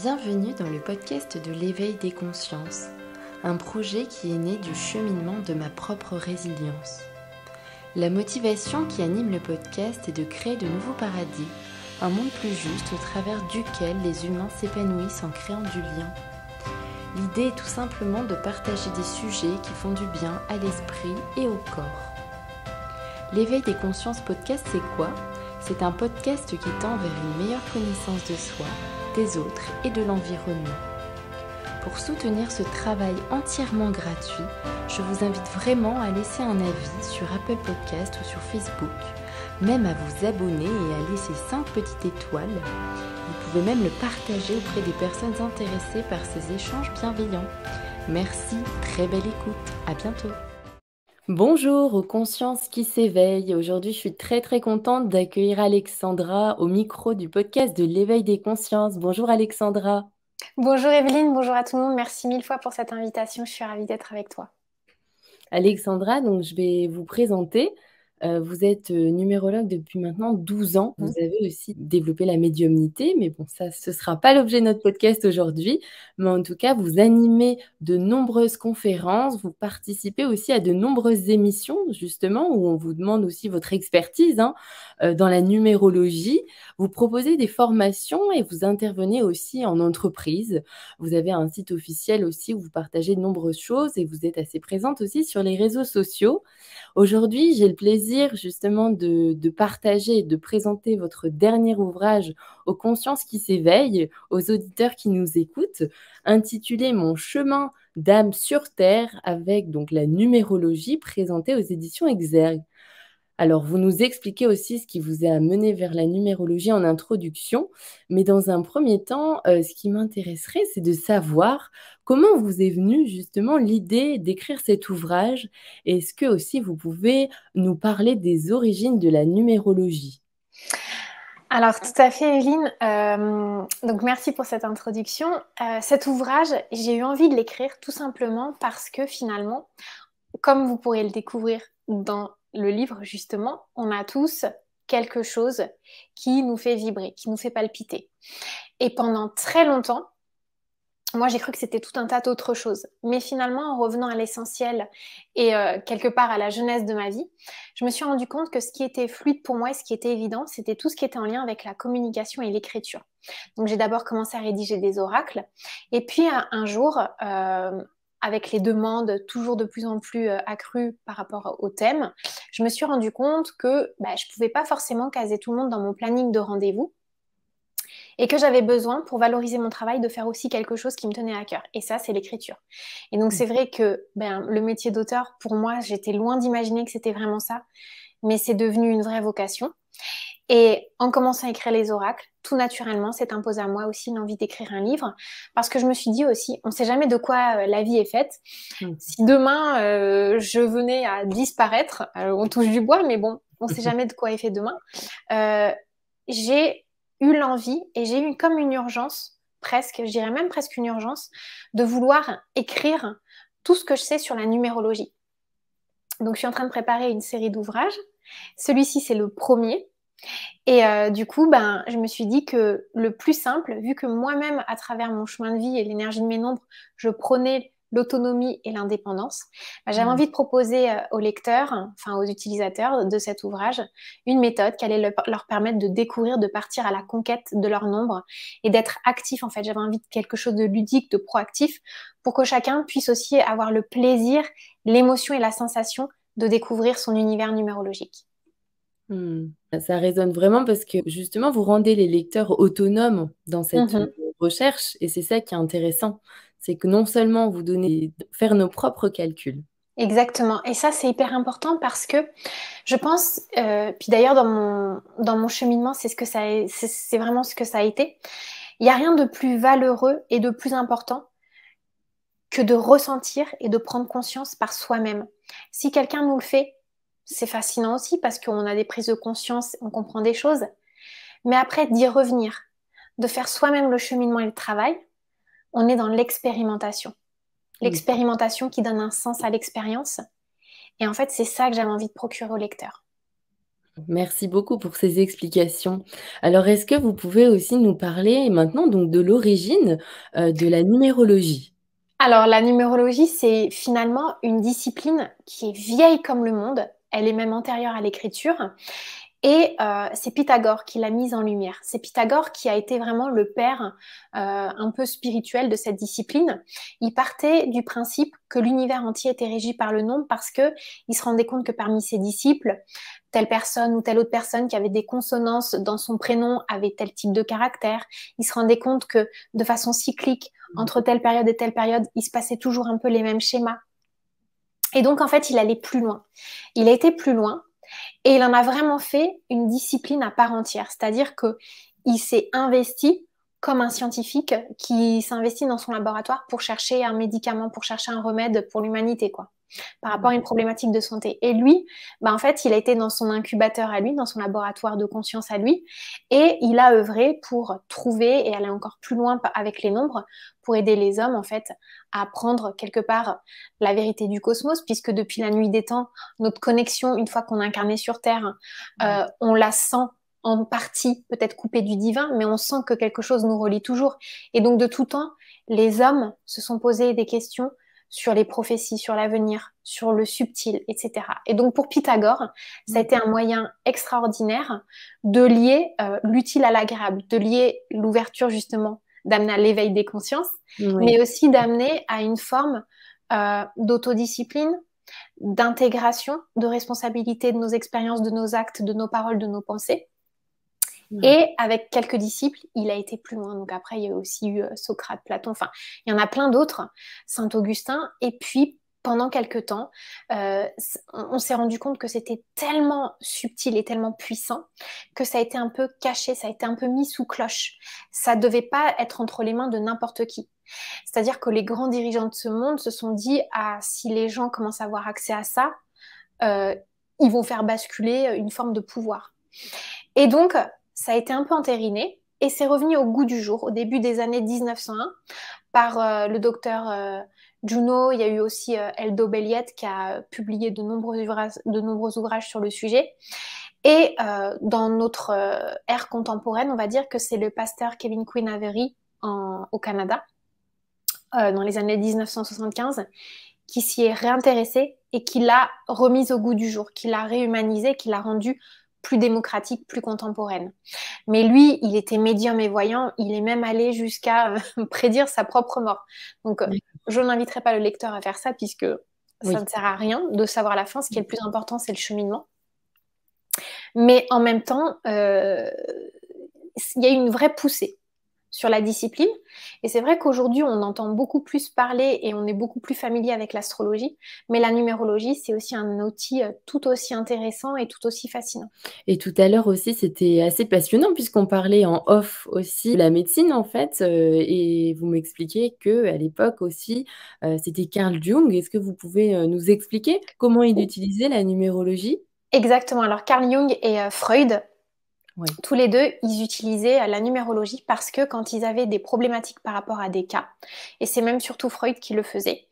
Bienvenue dans le podcast de l'éveil des consciences, un projet qui est né du cheminement de ma propre résilience. La motivation qui anime le podcast est de créer de nouveaux paradis, un monde plus juste au travers duquel les humains s'épanouissent en créant du lien. L'idée est tout simplement de partager des sujets qui font du bien à l'esprit et au corps. L'éveil des consciences podcast, c'est quoi ? C'est un podcast qui tend vers une meilleure connaissance de soi, des autres et de l'environnement. Pour soutenir ce travail entièrement gratuit, je vous invite vraiment à laisser un avis sur Apple Podcast ou sur Facebook, même à vous abonner et à laisser 5 petites étoiles. Vous pouvez même le partager auprès des personnes intéressées par ces échanges bienveillants. Merci, très belle écoute, à bientôt. Bonjour aux consciences qui s'éveillent. Aujourd'hui, je suis très contente d'accueillir Alexandra au micro du podcast de l'éveil des consciences. Bonjour Alexandra. Bonjour Evelyne, bonjour à tout le monde. Merci mille fois pour cette invitation. Je suis ravie d'être avec toi. Alexandra, donc je vais vous présenter. Vous êtes numérologue depuis maintenant 12 ans. Vous avez aussi développé la médiumnité, mais bon, ça, ce ne sera pas l'objet de notre podcast aujourd'hui. Mais en tout cas, vous animez de nombreuses conférences, vous participez aussi à de nombreuses émissions, justement, où on vous demande aussi votre expertise dans la numérologie. Vous proposez des formations et vous intervenez aussi en entreprise. Vous avez un site officiel aussi où vous partagez de nombreuses choses et vous êtes assez présente aussi sur les réseaux sociaux. Aujourd'hui, j'ai le plaisir justement de partager et de présenter votre dernier ouvrage aux consciences qui s'éveillent, aux auditeurs qui nous écoutent, intitulé Mon chemin d'âme sur Terre avec donc la numérologie présentée aux éditions Exergue. Alors, vous nous expliquez aussi ce qui vous a amené vers la numérologie en introduction, mais dans un premier temps, ce qui m'intéresserait, c'est de savoir comment vous est venue justement l'idée d'écrire cet ouvrage. Est-ce que aussi vous pouvez nous parler des origines de la numérologie ? Alors tout à fait Evelyne, donc merci pour cette introduction. Cet ouvrage, j'ai eu envie de l'écrire tout simplement parce que finalement, comme vous pourrez le découvrir dans le livre justement, on a tous quelque chose qui nous fait vibrer, qui nous fait palpiter. Et pendant très longtemps, moi, j'ai cru que c'était tout un tas d'autres choses. Mais finalement, en revenant à l'essentiel et quelque part à la jeunesse de ma vie, je me suis rendu compte que ce qui était fluide pour moi et ce qui était évident, c'était tout ce qui était en lien avec la communication et l'écriture. Donc, j'ai d'abord commencé à rédiger des oracles. Et puis, un jour, avec les demandes toujours de plus en plus accrues par rapport au thème, je me suis rendu compte que je ne pouvais pas forcément caser tout le monde dans mon planning de rendez-vous. Et que j'avais besoin, pour valoriser mon travail, de faire aussi quelque chose qui me tenait à cœur. Et ça, c'est l'écriture. Et donc, c'est vrai que le métier d'auteur, pour moi, j'étais loin d'imaginer que c'était vraiment ça. Mais c'est devenu une vraie vocation. Et en commençant à écrire les oracles, tout naturellement, s'est imposé à moi aussi l'envie d'écrire un livre. Parce que je me suis dit aussi, on ne sait jamais de quoi la vie est faite. Si demain, je venais à disparaître, on touche du bois, mais bon, on ne sait jamais de quoi est fait demain. J'ai eu l'envie et j'ai eu comme une urgence, presque, je dirais même presque une urgence, de vouloir écrire tout ce que je sais sur la numérologie. Donc, je suis en train de préparer une série d'ouvrages. Celui-ci, c'est le premier. Et du coup, je me suis dit que le plus simple, vu que moi-même, à travers mon chemin de vie et l'énergie de mes nombres, je prônais l'autonomie et l'indépendance, j'avais envie de proposer aux lecteurs, enfin aux utilisateurs de cet ouvrage, une méthode qui allait leur permettre de découvrir, de partir à la conquête de leur nombre et d'être actif. En fait, j'avais envie de quelque chose de ludique, de proactif, pour que chacun puisse aussi avoir le plaisir, l'émotion et la sensation de découvrir son univers numérologique. Ça résonne vraiment parce que justement, vous rendez les lecteurs autonomes dans cette recherche et c'est ça qui est intéressant. C'est que non seulement vous donnez faire nos propres calculs. Exactement. Et ça, c'est hyper important parce que je pense, puis d'ailleurs dans mon cheminement, c'est vraiment ce que ça a été. Il n'y a rien de plus valeureux et de plus important que de ressentir et de prendre conscience par soi-même. Si quelqu'un nous le fait, c'est fascinant aussi parce qu'on a des prises de conscience, on comprend des choses. Mais après, d'y revenir, de faire soi-même le cheminement et le travail, on est dans l'expérimentation. L'expérimentation qui donne un sens à l'expérience. Et en fait, c'est ça que j'avais envie de procurer au lecteur. Merci beaucoup pour ces explications. Alors, est-ce que vous pouvez aussi nous parler maintenant donc de l'origine, de la numérologie? Alors, la numérologie, c'est finalement une discipline qui est vieille comme le monde. Elle est même antérieure à l'écriture. Et c'est Pythagore qui l'a mise en lumière. C'est Pythagore qui a été vraiment le père un peu spirituel de cette discipline. Il partait du principe que l'univers entier était régi par le nombre parce que il se rendait compte que parmi ses disciples, telle personne ou telle autre personne qui avait des consonances dans son prénom avait tel type de caractère. Il se rendait compte que de façon cyclique, entre telle période et telle période, il se passait toujours un peu les mêmes schémas. Et donc, en fait, il allait plus loin. Il a été plus loin et il en a vraiment fait une discipline à part entière. C'est-à-dire qu'il s'est investi comme un scientifique qui s'investit dans son laboratoire pour chercher un médicament, pour chercher un remède pour l'humanité, quoi, par rapport à une problématique de santé. Et lui, bah, en fait, il a été dans son incubateur à lui, dans son laboratoire de conscience à lui, et il a œuvré pour trouver et aller encore plus loin avec les nombres, pour aider les hommes, en fait, à prendre quelque part la vérité du cosmos, puisque depuis la nuit des temps, notre connexion, une fois qu'on est incarné sur Terre, on la sent en partie peut-être coupée du divin, mais on sent que quelque chose nous relie toujours. Et donc, de tout temps, les hommes se sont posés des questions sur les prophéties, sur l'avenir, sur le subtil, etc. Et donc, pour Pythagore, ça a été un moyen extraordinaire de lier l'utile à l'agréable, de lier l'ouverture, justement, d'amener à l'éveil des consciences, Oui. mais aussi d'amener à une forme d'autodiscipline, d'intégration, de responsabilité de nos expériences, de nos actes, de nos paroles, de nos pensées. Ouais. Et avec quelques disciples, il a été plus loin. Donc après, il y a aussi eu Socrate, Platon, enfin, il y en a plein d'autres, Saint-Augustin. Et puis, pendant quelques temps, on s'est rendu compte que c'était tellement subtil et tellement puissant que ça a été un peu caché, ça a été un peu mis sous cloche. Ça ne devait pas être entre les mains de n'importe qui. C'est-à-dire que les grands dirigeants de ce monde se sont dit, ah, si les gens commencent à avoir accès à ça, euh, ils vont faire basculer une forme de pouvoir. Et donc, ça a été un peu entériné et c'est revenu au goût du jour au début des années 1901 par le docteur Junot. Il y a eu aussi Eldo Belliette qui a publié de nombreux ouvrages sur le sujet. Et dans notre ère contemporaine, on va dire que c'est le pasteur Kevin Quinn Avery au Canada, dans les années 1975, qui s'y est réintéressé et qui l'a remise au goût du jour, qui l'a réhumanisée, qui l'a rendue plus démocratique, plus contemporaine. Mais lui, il était médium et voyant, il est même allé jusqu'à prédire sa propre mort. Donc, je n'inviterai pas le lecteur à faire ça, puisque ça Oui. ne sert à rien de savoir la fin. Ce qui est le plus important, c'est le cheminement. Mais en même temps, il y a une vraie poussée sur la discipline. Et c'est vrai qu'aujourd'hui, on entend beaucoup plus parler et on est beaucoup plus familier avec l'astrologie, mais la numérologie, c'est aussi un outil tout aussi intéressant et tout aussi fascinant. Et tout à l'heure aussi, c'était assez passionnant puisqu'on parlait en off aussi de la médecine en fait, et vous m'expliquiez qu'à l'époque aussi, c'était Carl Jung. Est-ce que vous pouvez, nous expliquer comment il utilisait la numérologie? Exactement. Alors, Carl Jung et Freud, Oui. tous les deux, ils utilisaient la numérologie parce que quand ils avaient des problématiques par rapport à des cas, et c'est même surtout Freud qui le faisait,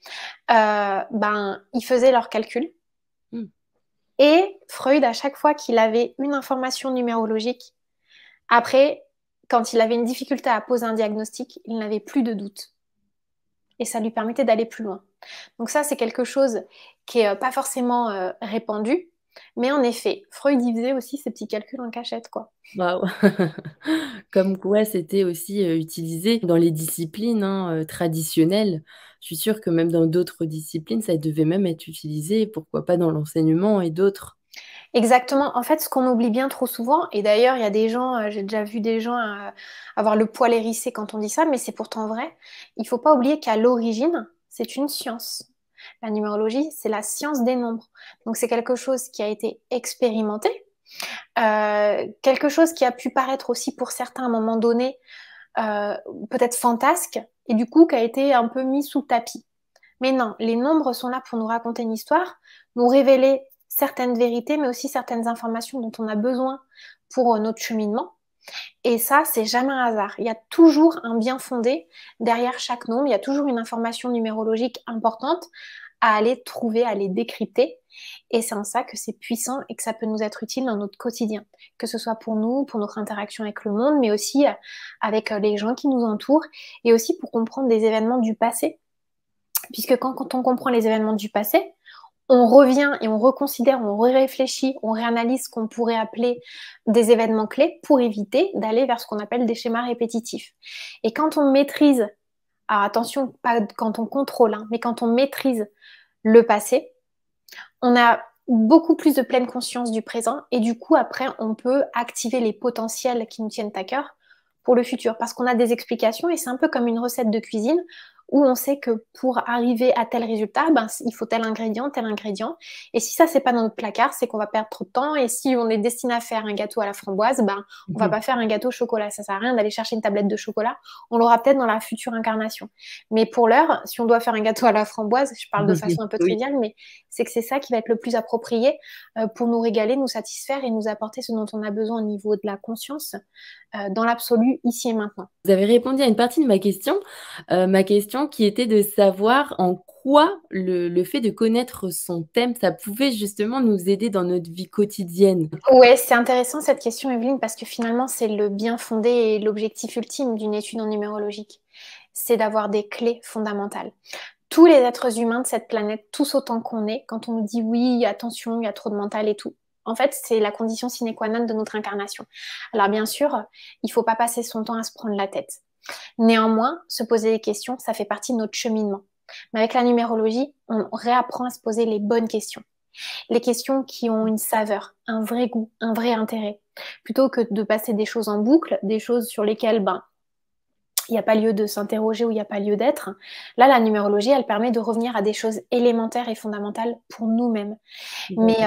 ils faisaient leurs calculs. Mmh. Et Freud, à chaque fois qu'il avait une information numérologique, après, quand il avait une difficulté à poser un diagnostic, il n'avait plus de doute. Et ça lui permettait d'aller plus loin. Donc ça, c'est quelque chose qui est pas forcément répandu. Mais en effet, Freud, il faisait aussi ses petits calculs en cachette, quoi. Waouh! Comme quoi c'était aussi, utilisé dans les disciplines, hein, traditionnelles. Je suis sûre que même dans d'autres disciplines, ça devait même être utilisé, pourquoi pas dans l'enseignement et d'autres. Exactement. En fait, ce qu'on oublie bien trop souvent, et d'ailleurs, il y a des gens, j'ai déjà vu des gens avoir le poil hérissé quand on dit ça, mais c'est pourtant vrai. Il faut pas oublier qu'à l'origine, c'est une science. La numérologie, c'est la science des nombres. Donc, c'est quelque chose qui a été expérimenté, quelque chose qui a pu paraître aussi pour certains à un moment donné, euh, peut-être fantasque, et du coup, qui a été un peu mis sous le tapis. Mais non, les nombres sont là pour nous raconter une histoire, nous révéler certaines vérités, mais aussi certaines informations dont on a besoin pour notre cheminement. Et ça, c'est jamais un hasard. Il y a toujours un bien fondé derrière chaque nombre. Il y a toujours une information numérologique importante à aller trouver, à les décrypter. Et c'est en ça que c'est puissant et que ça peut nous être utile dans notre quotidien, que ce soit pour nous, pour notre interaction avec le monde, mais aussi avec les gens qui nous entourent, et aussi pour comprendre des événements du passé. Puisque quand on comprend les événements du passé, on revient et on reconsidère, on réfléchit, on réanalyse ce qu'on pourrait appeler des événements clés pour éviter d'aller vers ce qu'on appelle des schémas répétitifs. Et quand on maîtrise, alors attention, pas quand on contrôle, hein, mais quand on maîtrise le passé, on a beaucoup plus de pleine conscience du présent et du coup, après, on peut activer les potentiels qui nous tiennent à cœur pour le futur parce qu'on a des explications et c'est un peu comme une recette de cuisine où on sait que pour arriver à tel résultat, ben, il faut tel ingrédient, tel ingrédient. Et si ça, c'est pas dans notre placard, c'est qu'on va perdre trop de temps. Et si on est destiné à faire un gâteau à la framboise, ben, on va pas faire un gâteau au chocolat. Ça sert à rien d'aller chercher une tablette de chocolat. On l'aura peut-être dans la future incarnation. Mais pour l'heure, si on doit faire un gâteau à la framboise, je parle de façon un peu Oui. triviale, mais c'est que c'est ça qui va être le plus approprié pour nous régaler, nous satisfaire et nous apporter ce dont on a besoin au niveau de la conscience, dans l'absolu, ici et maintenant. Vous avez répondu à une partie de ma question qui était de savoir en quoi le fait de connaître son thème, ça pouvait justement nous aider dans notre vie quotidienne. Ouais, c'est intéressant cette question, Evelyne, parce que finalement, c'est le bien fondé et l'objectif ultime d'une étude en numérologique. C'est d'avoir des clés fondamentales. Tous les êtres humains de cette planète, tous autant qu'on est, quand on nous dit oui, attention, il y a trop de mental et tout, en fait, c'est la condition sine qua non de notre incarnation. Alors bien sûr, il faut pas passer son temps à se prendre la tête. Néanmoins, se poser des questions, ça fait partie de notre cheminement. Mais avec la numérologie, on réapprend à se poser les bonnes questions. Les questions qui ont une saveur, un vrai goût, un vrai intérêt. Plutôt que de passer des choses en boucle, des choses sur lesquelles il n'y a pas lieu de s'interroger ou il n'y a pas lieu d'être. Là, la numérologie, elle permet de revenir à des choses élémentaires et fondamentales pour nous-mêmes. Mais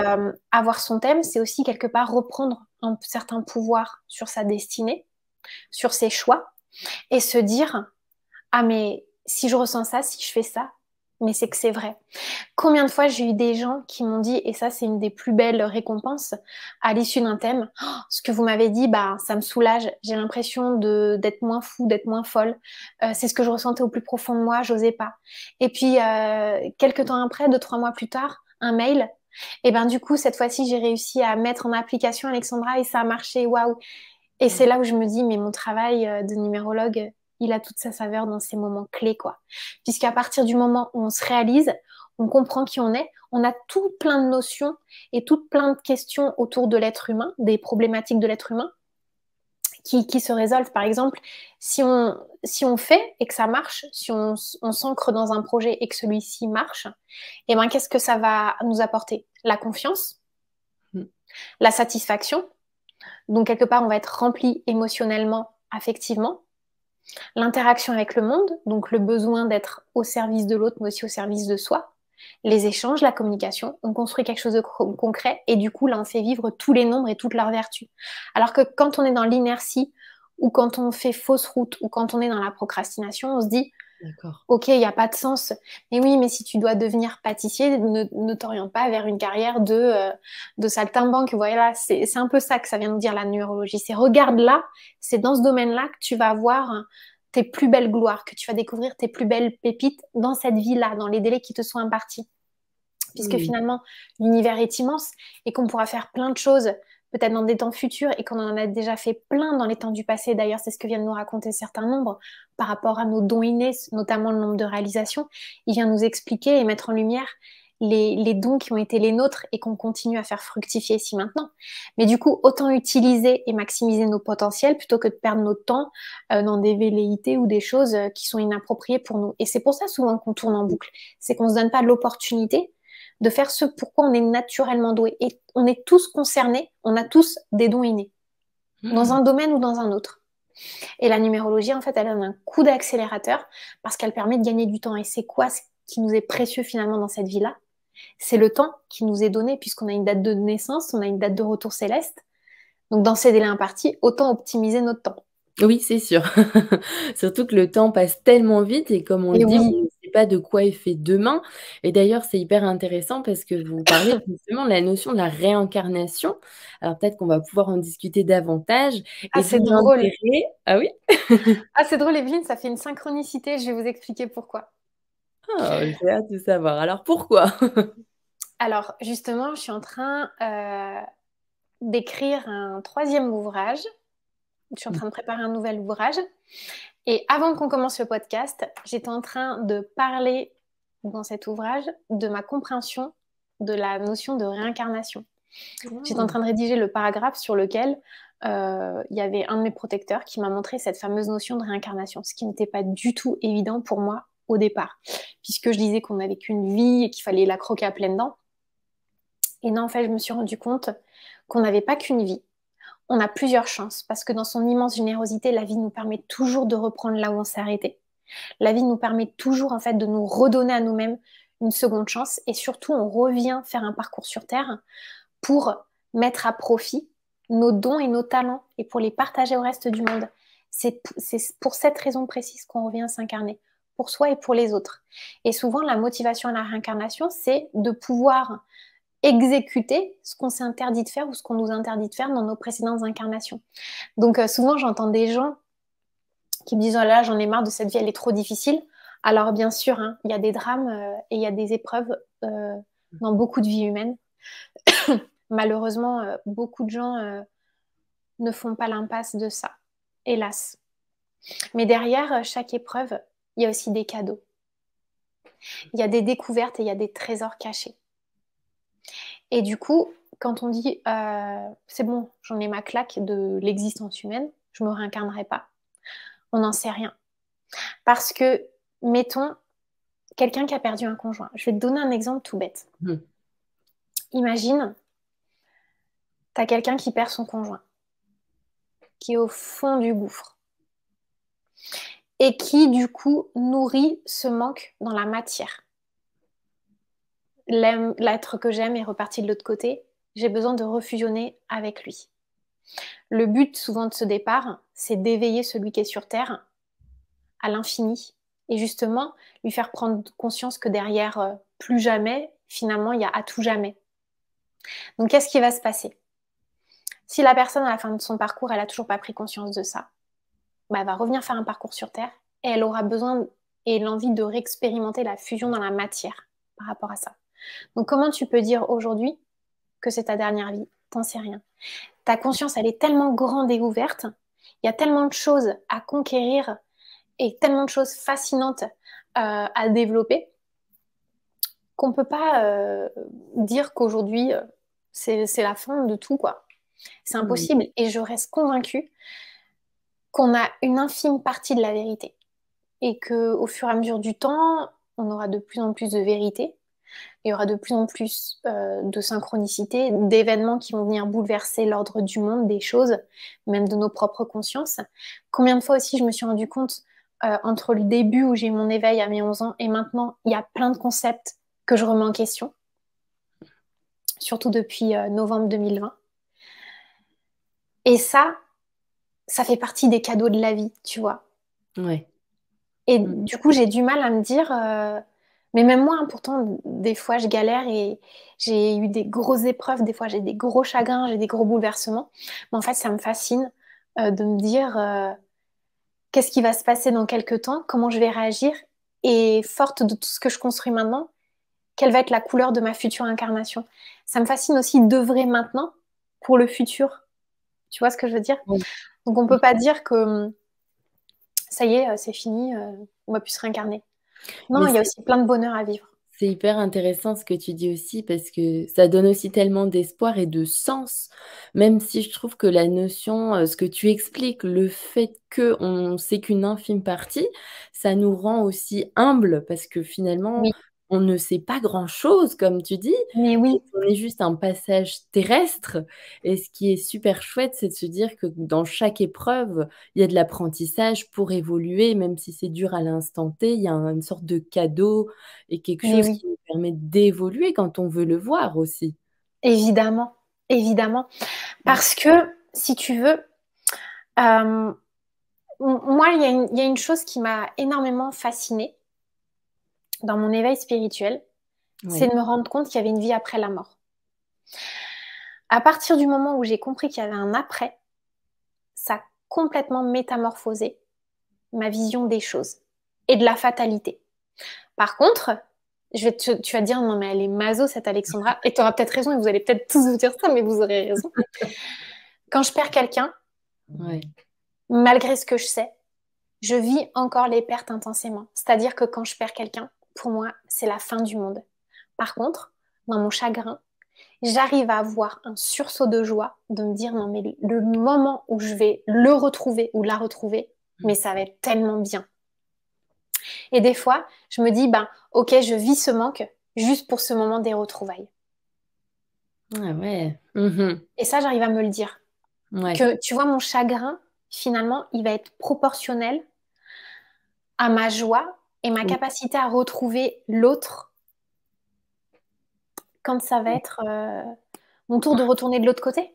avoir son thème, c'est aussi quelque part reprendre un certain pouvoir sur sa destinée, sur ses choix, et se dire, ah mais si je ressens ça, si je fais ça, mais c'est que c'est vrai. Combien de fois j'ai eu des gens qui m'ont dit, et ça c'est une des plus belles récompenses à l'issue d'un thème, oh, ce que vous m'avez dit, bah ça me soulage, j'ai l'impression d'être moins fou, d'être moins folle. C'est ce que je ressentais au plus profond de moi, j'osais pas. Et puis quelques temps après, 2, 3 mois plus tard, un mail. Et ben du coup cette fois-ci j'ai réussi à mettre en application Alexandra et ça a marché, waouh. Et c'est là où je me dis, mais mon travail de numérologue, il a toute sa saveur dans ces moments clés, quoi. Puisqu'à partir du moment où on se réalise, on comprend qui on est, on a tout plein de notions et tout plein de questions autour de l'être humain, des problématiques de l'être humain, qui se résolvent. Par exemple, si on fait et que ça marche, si on s'ancre dans un projet et que celui-ci marche, eh ben, qu'est-ce que ça va nous apporter? La confiance, la satisfaction. Donc, quelque part, on va être rempli émotionnellement, affectivement. L'interaction avec le monde, donc le besoin d'être au service de l'autre, mais aussi au service de soi. Les échanges, la communication, on construit quelque chose de concret et du coup, là, on fait vivre tous les nombres et toutes leurs vertus. Alors que quand on est dans l'inertie ou quand on fait fausse route ou quand on est dans la procrastination, on se dit, D'accord. ok, il n'y a pas de sens. Mais oui, mais si tu dois devenir pâtissier, ne t'oriente pas vers une carrière de saltimbanque. Voilà, c'est un peu ça que ça vient de dire la numérologie. C'est regarde là, c'est dans ce domaine-là que tu vas voir tes plus belles gloires, que tu vas découvrir tes plus belles pépites dans cette vie-là, dans les délais qui te sont impartis. Puisque finalement, l'univers est immense et qu'on pourra faire plein de choses peut-être dans des temps futurs et qu'on en a déjà fait plein dans les temps du passé. D'ailleurs, c'est ce que viennent nous raconter certains nombres par rapport à nos dons innés, notamment le nombre de réalisations. Il vient nous expliquer et mettre en lumière les dons qui ont été les nôtres et qu'on continue à faire fructifier ici maintenant. Mais du coup, autant utiliser et maximiser nos potentiels plutôt que de perdre notre temps dans des velléités ou des choses qui sont inappropriées pour nous. Et c'est pour ça souvent qu'on tourne en boucle. C'est qu'on ne se donne pas l'opportunité de faire ce pourquoi on est naturellement doué. Et on est tous concernés, on a tous des dons innés, dans un domaine ou dans un autre. Et la numérologie, en fait, elle donne un coup d'accélérateur parce qu'elle permet de gagner du temps. Et c'est quoi ce qui nous est précieux finalement dans cette vie-là? C'est le temps qui nous est donné puisqu'on a une date de naissance, on a une date de retour céleste. Donc dans ces délais impartis, autant optimiser notre temps. Oui, c'est sûr. Surtout que le temps passe tellement vite et comme on le Et dit, on oui, ne sait pas de quoi est fait demain. Et d'ailleurs, c'est hyper intéressant parce que vous parlez justement de la notion de la réincarnation. Alors peut-être qu'on va pouvoir en discuter davantage ah et d'où c'est drôle. l'intérêt. Ah oui? Ah c'est drôle, Evelyne, ça fait une synchronicité. Je vais vous expliquer pourquoi. Ah, j'ai hâte de savoir. Alors pourquoi? Alors, justement, je suis en train d'écrire un troisième ouvrage. Je suis en train de préparer un nouvel ouvrage. Et avant qu'on commence le podcast, j'étais en train de parler dans cet ouvrage de ma compréhension de la notion de réincarnation. J'étais en Mmh. train de rédiger le paragraphe sur lequel il y avait un de mes protecteurs qui m'a montré cette fameuse notion de réincarnation, ce qui n'était pas du tout évident pour moi au départ, puisque je disais qu'on n'avait qu'une vie et qu'il fallait la croquer à pleines dents. Et non, en fait, je me suis rendu compte qu'on n'avait pas qu'une vie. On a plusieurs chances, parce que dans son immense générosité, la vie nous permet toujours de reprendre là où on s'est arrêté. La vie nous permet toujours, en fait, de nous redonner à nous-mêmes une seconde chance. Et surtout, on revient faire un parcours sur Terre pour mettre à profit nos dons et nos talents et pour les partager au reste du monde. C'est pour cette raison précise qu'on revient s'incarner, pour soi et pour les autres. Et souvent, la motivation à la réincarnation, c'est de pouvoir exécuter ce qu'on s'est interdit de faire ou ce qu'on nous interdit de faire dans nos précédentes incarnations. Donc souvent, j'entends des gens qui me disent oh là, j'en ai marre de cette vie, elle est trop difficile. Alors bien sûr, hein, il y a des drames et il y a des épreuves dans beaucoup de vies humaines. Malheureusement, beaucoup de gens ne font pas l'impasse de ça, hélas. Mais derrière chaque épreuve, il y a aussi des cadeaux. Il y a des découvertes et il y a des trésors cachés. Et du coup, quand on dit c'est bon, j'en ai ma claque de l'existence humaine, je me réincarnerai pas, on n'en sait rien. Parce que, mettons, quelqu'un qui a perdu un conjoint. Je vais te donner un exemple tout bête. Mmh. Imagine, tu as quelqu'un qui perd son conjoint, qui est au fond du gouffre, et qui, du coup, nourrit ce manque dans la matière. L'être que j'aime est reparti de l'autre côté, j'ai besoin de refusionner avec lui. Le but souvent de ce départ, c'est d'éveiller celui qui est sur Terre à l'infini et justement lui faire prendre conscience que derrière plus jamais, finalement, il y a à tout jamais. Donc, qu'est-ce qui va se passer? Si la personne, à la fin de son parcours, elle n'a toujours pas pris conscience de ça, bah, elle va revenir faire un parcours sur Terre et elle aura besoin et l'envie de réexpérimenter la fusion dans la matière par rapport à ça. Donc, comment tu peux dire aujourd'hui que c'est ta dernière vie? T'en sais rien. Ta conscience, elle est tellement grande et ouverte, il y a tellement de choses à conquérir et tellement de choses fascinantes à développer qu'on ne peut pas dire qu'aujourd'hui, c'est la fin de tout, quoi. C'est Mmh. impossible. Et je reste convaincue qu'on a une infime partie de la vérité. Et qu'au fur et à mesure du temps, on aura de plus en plus de vérité. Il y aura de plus en plus de synchronicité, d'événements qui vont venir bouleverser l'ordre du monde, des choses, même de nos propres consciences. Combien de fois aussi je me suis rendu compte, entre le début où j'ai eu mon éveil à mes 11 ans et maintenant, il y a plein de concepts que je remets en question, surtout depuis novembre 2020. Et ça fait partie des cadeaux de la vie, tu vois. Ouais. Et Mmh. du coup, j'ai du mal à me dire, mais même moi, hein, pourtant, des fois, je galère et j'ai eu des grosses épreuves, des fois, j'ai des gros chagrins, j'ai des gros bouleversements. Mais en fait, ça me fascine de me dire qu'est-ce qui va se passer dans quelques temps, comment je vais réagir et forte de tout ce que je construis maintenant, quelle va être la couleur de ma future incarnation. Ça me fascine aussi d'œuvrer maintenant pour le futur. Tu vois ce que je veux dire? Oui. Donc, on ne peut pas dire que ça y est, c'est fini, on va plus se réincarner. Non, Mais il y a aussi plein de bonheur à vivre. c'est hyper intéressant ce que tu dis aussi parce que ça donne aussi tellement d'espoir et de sens, même si je trouve que la notion, ce que tu expliques, le fait qu'on sait qu'une infime partie, ça nous rend aussi humbles parce que finalement, Oui, on ne sait pas grand-chose comme tu dis mais et oui, qu'on est juste un passage terrestre et ce qui est super chouette, c'est de se dire que dans chaque épreuve, il y a de l'apprentissage pour évoluer, même si c'est dur à l'instant T, il y a une sorte de cadeau et quelque mais chose oui, qui nous permet d'évoluer quand on veut le voir aussi. évidemment, évidemment. Mmh. Parce que, si tu veux, moi, il y a une chose qui m'a énormément fascinée dans mon éveil spirituel, c'est de Oui. me rendre compte qu'il y avait une vie après la mort. À partir du moment où j'ai compris qu'il y avait un après, ça a complètement métamorphosé ma vision des choses et de la fatalité. Par contre, tu vas te dire, non, mais elle est maso, cette Alexandra. Et tu auras peut-être raison, et vous allez peut-être tous vous dire ça, mais vous aurez raison. Quand je perds quelqu'un, Ouais. malgré ce que je sais, je vis encore les pertes intensément. C'est-à-dire que quand je perds quelqu'un, pour moi, c'est la fin du monde. Par contre, dans mon chagrin, j'arrive à avoir un sursaut de joie, de me dire, non, mais le moment où je vais le retrouver ou la retrouver, mais ça va être tellement bien. Et des fois, je me dis, ben, ok, je vis ce manque juste pour ce moment des retrouvailles. Ah ouais. Mhm. Et ça, j'arrive à me le dire. Ouais. Que tu vois, mon chagrin, finalement, il va être proportionnel à ma joie et ma Oui. capacité à retrouver l'autre quand ça va être mon tour de retourner de l'autre côté.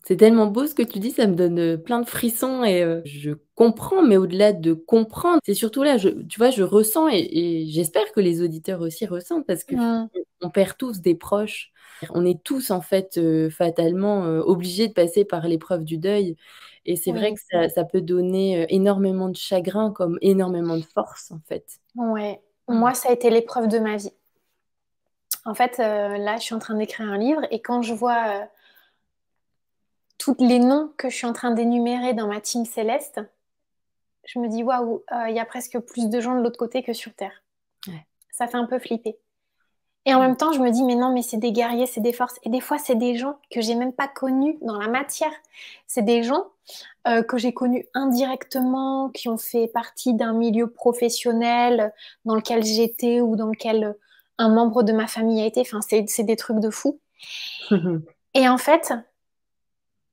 C'est tellement beau ce que tu dis, ça me donne plein de frissons et je comprends, mais au-delà de comprendre, c'est surtout là, tu vois, je ressens et j'espère que les auditeurs aussi ressentent parce que Mm. on perd tous des proches. On est tous en fait fatalement obligés de passer par l'épreuve du deuil. Et c'est vrai Oui, que ça peut donner énormément de chagrin comme énormément de force en fait. ouais. Moi, ça a été l'épreuve de ma vie. En fait, là, je suis en train d'écrire un livre et quand je vois tous les noms que je suis en train d'énumérer dans ma team céleste, je me dis waouh, il y a presque plus de gens de l'autre côté que sur Terre. Ouais. Ça fait un peu flipper. Et en même temps, je me dis mais non, mais c'est des guerriers, c'est des forces. Et des fois, c'est des gens que j'ai même pas connus dans la matière. C'est des gens que j'ai connus indirectement, qui ont fait partie d'un milieu professionnel dans lequel j'étais ou dans lequel un membre de ma famille a été. Enfin, c'est des trucs de fou. Et en fait,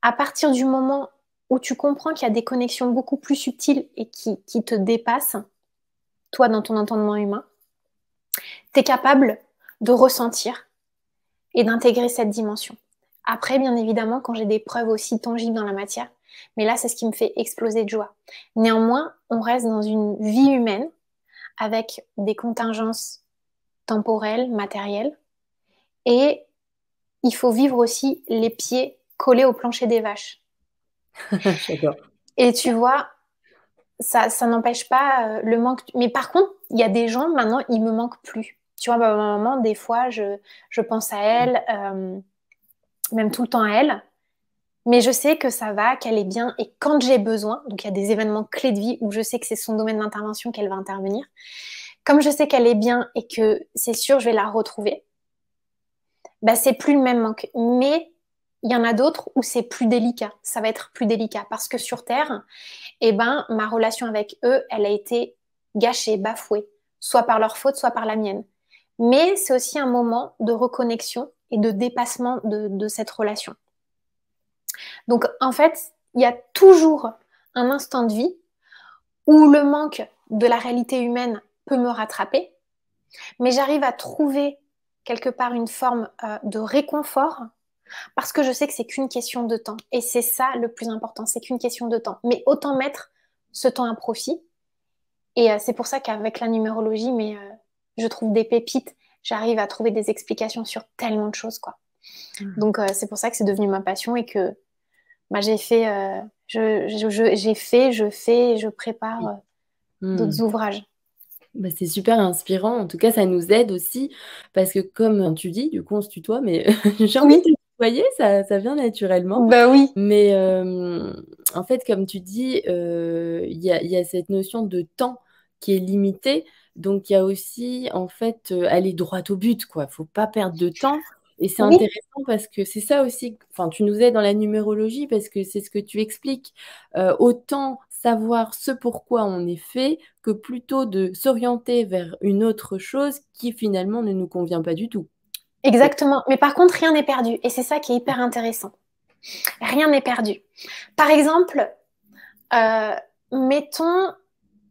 à partir du moment où tu comprends qu'il y a des connexions beaucoup plus subtiles et qui te dépassent, toi, dans ton entendement humain, tu es capable de ressentir et d'intégrer cette dimension. Après, bien évidemment, quand j'ai des preuves aussi tangibles dans la matière, mais là, c'est ce qui me fait exploser de joie. Néanmoins, on reste dans une vie humaine avec des contingences temporelles, matérielles, et il faut vivre aussi les pieds collés au plancher des vaches. J'adore. Et tu vois, ça n'empêche pas le manque. Mais par contre, il y a des gens, maintenant, ils me manquent plus. Tu vois, ma maman, des fois, je pense à elle, même tout le temps à elle. Mais je sais que ça va, qu'elle est bien. Et quand j'ai besoin, donc il y a des événements clés de vie où je sais que c'est son domaine d'intervention qu'elle va intervenir. Comme je sais qu'elle est bien et que c'est sûr, je vais la retrouver, bah, c'est plus le même manque. Mais il y en a d'autres où c'est plus délicat. Ça va être plus délicat parce que sur Terre, eh ben, ma relation avec eux, elle a été gâchée, bafouée, soit par leur faute, soit par la mienne. Mais c'est aussi un moment de reconnexion et de dépassement de cette relation. Donc, en fait, il y a toujours un instant de vie où le manque de la réalité humaine peut me rattraper, mais j'arrive à trouver quelque part une forme de réconfort parce que je sais que c'est qu'une question de temps. Et c'est ça le plus important, c'est qu'une question de temps. Mais autant mettre ce temps à profit. Et c'est pour ça qu'avec la numérologie, je trouve des pépites, j'arrive à trouver des explications sur tellement de choses, quoi. Donc c'est pour ça que c'est devenu ma passion et que bah, j'ai fait, je fais, et je prépare d'autres Hmm. ouvrages. Bah, c'est super inspirant. En tout cas, ça nous aide aussi parce que comme tu dis, du coup, on se tutoie, mais j'ai envie de Oui, te tutoyer, ça vient naturellement. bah oui, Mais en fait, comme tu dis, il y a cette notion de temps qui est limitée. Donc, il y a aussi, en fait, aller droit au but, quoi. Faut pas perdre de temps. Et c'est oui, intéressant parce que c'est ça aussi, enfin, tu nous aides dans la numérologie parce que c'est ce que tu expliques. Autant savoir ce pourquoi on est fait que plutôt de s'orienter vers une autre chose qui finalement ne nous convient pas du tout. C'est- exactement. Mais par contre, rien n'est perdu. Et c'est ça qui est hyper intéressant. Rien n'est perdu. Par exemple, euh, mettons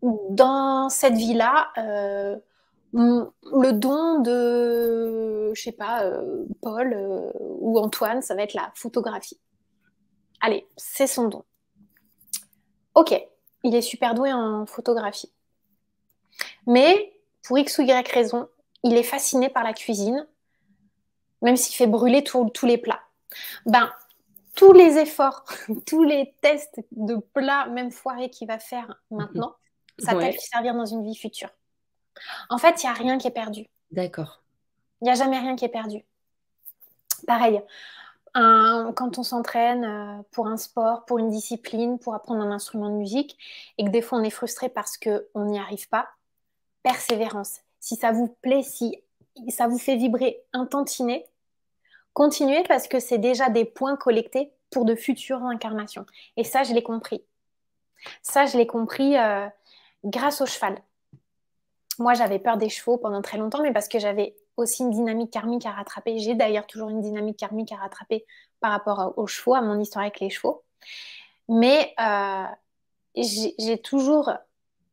dans cette vie-là le don de, je sais pas, Paul ou Antoine, ça va être la photographie. Allez, c'est son don. Ok, il est super doué en photographie. Mais pour X ou Y raison, il est fasciné par la cuisine, même s'il fait brûler tous les plats. Ben, tous les efforts, tous les tests de plats, même foirés qu'il va faire maintenant, ça va peut-être Ouais. lui servir dans une vie future. En fait, il n'y a rien qui est perdu. D'accord. Il n'y a jamais rien qui est perdu. Pareil, quand on s'entraîne pour un sport, pour une discipline, pour apprendre un instrument de musique, et que des fois on est frustré parce qu'on n'y arrive pas, persévérance. Si ça vous plaît, si ça vous fait vibrer un tantinet, continuez parce que c'est déjà des points collectés pour de futures incarnations. Et ça, je l'ai compris. Ça, je l'ai compris grâce au cheval. Moi, j'avais peur des chevaux pendant très longtemps, mais parce que j'avais aussi une dynamique karmique à rattraper. J'ai d'ailleurs toujours une dynamique karmique à rattraper par rapport aux chevaux, à mon histoire avec les chevaux. Mais j'ai toujours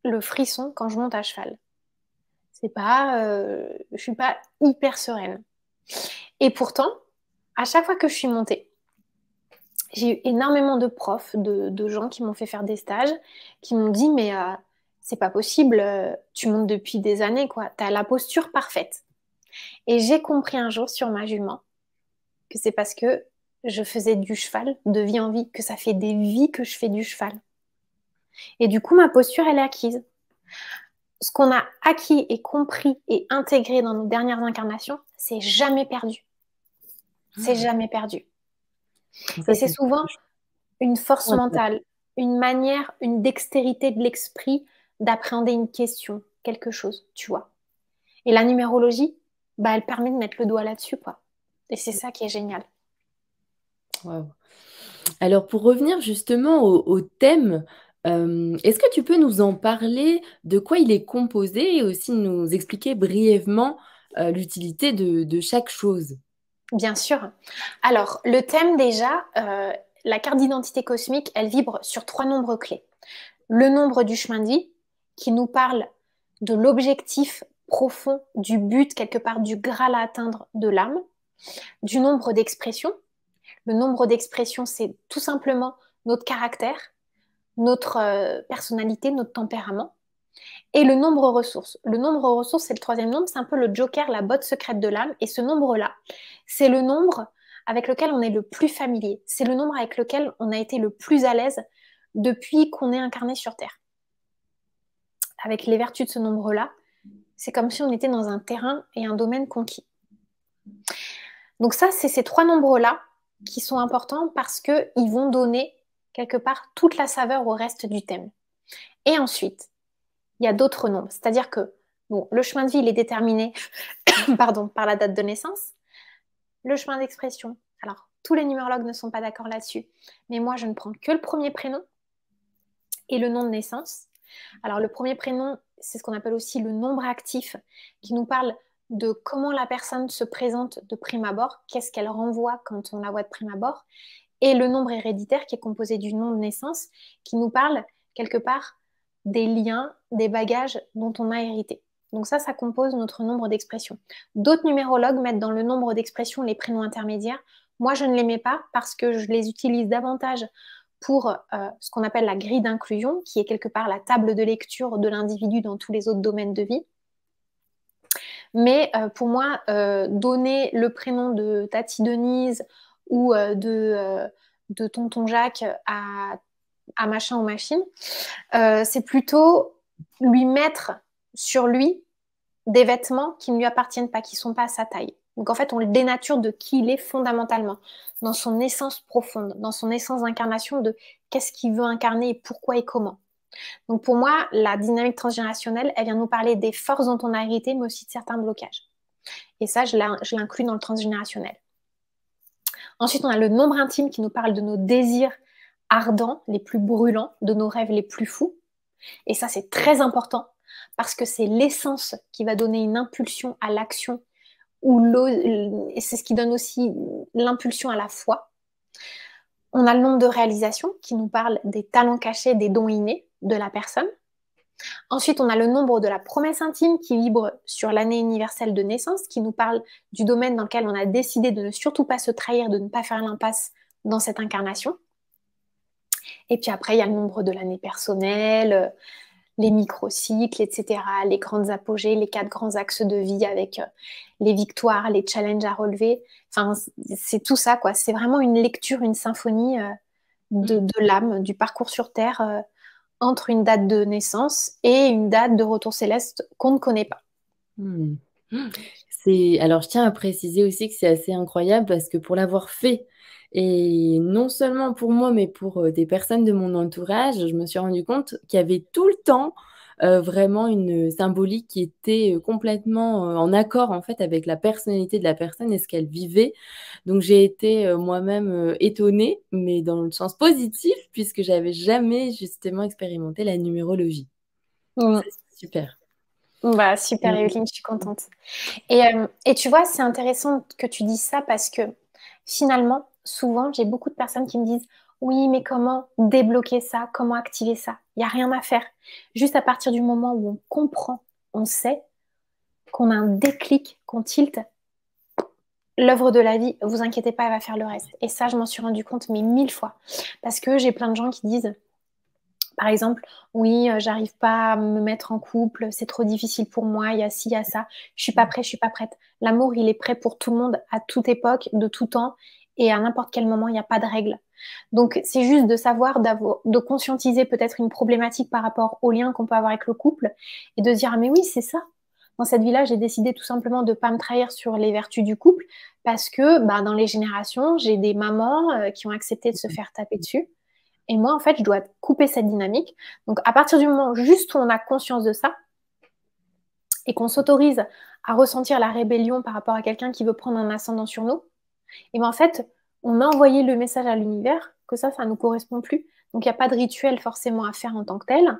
le frisson quand je monte à cheval. C'est pas, je suis pas hyper sereine. Et pourtant, à chaque fois que je suis montée, j'ai eu énormément de profs, de gens qui m'ont fait faire des stages, qui m'ont dit, mais c'est pas possible, tu montes depuis des années, quoi. T'as la posture parfaite. Et j'ai compris un jour sur ma jument que c'est parce que je faisais du cheval de vie en vie, que ça fait des vies que je fais du cheval. Et du coup, ma posture, elle est acquise. Ce qu'on a acquis et compris et intégré dans nos dernières incarnations, c'est jamais perdu. C'est jamais perdu. Donc Et ça, c'est c'est souvent une force mentale, une manière, une dextérité de l'esprit d'appréhender une question, quelque chose, tu vois. Et la numérologie, bah, elle permet de mettre le doigt là-dessus, quoi. Et c'est ça qui est génial. Waouh. Alors, pour revenir justement au thème, est-ce que tu peux nous en parler, de quoi il est composé et aussi nous expliquer brièvement l'utilité de chaque chose? Bien sûr. Alors, le thème déjà, la carte d'identité cosmique, elle vibre sur 3 nombres clés. Le nombre du chemin de vie, qui nous parle de l'objectif profond, du but, quelque part, du graal à atteindre de l'âme. Du nombre d'expressions. Le nombre d'expressions, c'est tout simplement notre caractère, notre personnalité, notre tempérament. Et le nombre ressources. Le nombre ressources, c'est le 3e nombre, c'est un peu le joker, la botte secrète de l'âme. Et ce nombre-là, c'est le nombre avec lequel on est le plus familier. C'est le nombre avec lequel on a été le plus à l'aise depuis qu'on est incarné sur Terre. Avec les vertus de ce nombre-là, c'est comme si on était dans un terrain et un domaine conquis. Donc ça, c'est ces 3 nombres-là qui sont importants parce qu'ils vont donner quelque part toute la saveur au reste du thème. Et ensuite, il y a d'autres nombres. C'est-à-dire que bon, le chemin de vie, il est déterminé pardon, par la date de naissance. Le chemin d'expression. Alors, tous les numérologues ne sont pas d'accord là-dessus. Mais moi, je ne prends que le premier prénom et le nom de naissance. Alors, le premier prénom, c'est ce qu'on appelle aussi le nombre actif, qui nous parle de comment la personne se présente de prime abord, qu'est-ce qu'elle renvoie quand on la voit de prime abord, et le nombre héréditaire, qui est composé du nom de naissance, qui nous parle quelque part des liens, des bagages dont on a hérité. Donc ça compose notre nombre d'expressions. D'autres numérologues mettent dans le nombre d'expressions les prénoms intermédiaires. Moi, je ne les mets pas parce que je les utilise davantage pour ce qu'on appelle la grille d'inclusion, qui est quelque part la table de lecture de l'individu dans tous les autres domaines de vie. Mais pour moi, donner le prénom de Tati Denise ou de Tonton Jacques à machin ou machine, c'est plutôt lui mettre sur lui des vêtements qui ne lui appartiennent pas, qui ne sont pas à sa taille. Donc en fait, on le dénature de qui il est fondamentalement, dans son essence profonde, dans son essence d'incarnation de qu'est-ce qu'il veut incarner et pourquoi et comment. Donc pour moi, la dynamique transgénérationnelle, elle vient nous parler des forces dont on a hérité, mais aussi de certains blocages. Et ça, je l'inclus dans le transgénérationnel. Ensuite, on a le nombre intime qui nous parle de nos désirs ardents, les plus brûlants, de nos rêves les plus fous. Et ça, c'est très important parce que c'est l'essence qui va donner une impulsion à l'action et c'est ce qui donne aussi l'impulsion à la foi. On a le nombre de réalisations qui nous parle des talents cachés, des dons innés de la personne. Ensuite, on a le nombre de la promesse intime qui vibre sur l'année universelle de naissance, qui nous parle du domaine dans lequel on a décidé de ne surtout pas se trahir, de ne pas faire l'impasse dans cette incarnation. Et puis après, il y a le nombre de l'année personnelle, les microcycles, etc., les grandes apogées, les 4 grands axes de vie avec les victoires, les challenges à relever. Enfin, c'est tout ça, quoi. C'est vraiment une lecture, une symphonie de l'âme, du parcours sur Terre entre une date de naissance et une date de retour céleste qu'on ne connaît pas. Mmh. Alors, je tiens à préciser aussi que c'est assez incroyable parce que pour l'avoir fait, et non seulement pour moi, mais pour des personnes de mon entourage, je me suis rendu compte qu'il y avait tout le temps vraiment une symbolique qui était complètement en accord en fait avec la personnalité de la personne et ce qu'elle vivait. Donc j'ai été moi-même étonnée, mais dans le sens positif, puisque j'avais jamais justement expérimenté la numérologie. Mm. Ça, c'est super. Bah, super, Et- Evelyne, je suis contente. Et tu vois, c'est intéressant que tu dises ça parce que finalement, souvent, j'ai beaucoup de personnes qui me disent, oui, mais comment débloquer ça? Comment activer ça? Il n'y a rien à faire. Juste à partir du moment où on comprend, on sait qu'on a un déclic, qu'on tilte, l'œuvre de la vie, vous inquiétez pas, elle va faire le reste. Et ça, je m'en suis rendu compte, mais 1000 fois. Parce que j'ai plein de gens qui disent, par exemple, oui, j'arrive pas à me mettre en couple, c'est trop difficile pour moi, il y a ci, il y a ça, je suis pas prêt, je suis pas prête. L'amour, il est prêt pour tout le monde, à toute époque, de tout temps, et à n'importe quel moment, il n'y a pas de règle. Donc, c'est juste de savoir, de conscientiser peut-être une problématique par rapport au lien qu'on peut avoir avec le couple, et de se dire, ah, mais oui, c'est ça. Dans cette vie-là, j'ai décidé tout simplement de ne pas me trahir sur les vertus du couple, parce que bah, dans les générations, j'ai des mamans qui ont accepté de se faire taper dessus. Et moi, en fait, je dois couper cette dynamique. Donc, à partir du moment juste où on a conscience de ça et qu'on s'autorise à ressentir la rébellion par rapport à quelqu'un qui veut prendre un ascendant sur nous, et bien en fait, on a envoyé le message à l'univers que ça ne nous correspond plus. Donc, il n'y a pas de rituel forcément à faire en tant que tel,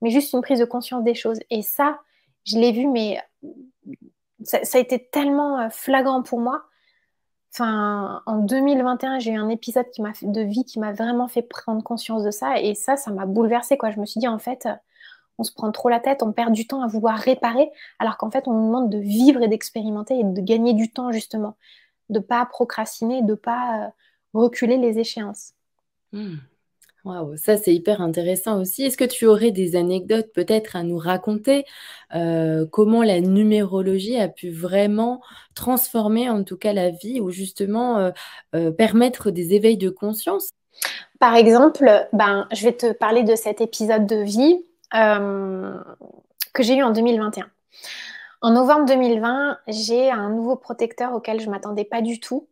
mais juste une prise de conscience des choses. Et ça, je l'ai vu, mais ça a été tellement flagrant pour moi. Enfin, en 2021, j'ai eu un épisode de vie qui m'a vraiment fait prendre conscience de ça. Et ça m'a bouleversée, quoi. Je me suis dit, en fait, on se prend trop la tête, on perd du temps à vouloir réparer, alors qu'en fait, on nous demande de vivre et d'expérimenter et de gagner du temps, justement. De pas procrastiner, de pas reculer les échéances. Hmm. Waouh, ça c'est hyper intéressant aussi. Est-ce que tu aurais des anecdotes peut-être à nous raconter comment la numérologie a pu vraiment transformer en tout cas la vie ou justement permettre des éveils de conscience? Par exemple, ben, je vais te parler de cet épisode de vie euh, que j'ai eu en 2021. En novembre 2020, j'ai un nouveau protecteur auquel je ne m'attendais pas du tout,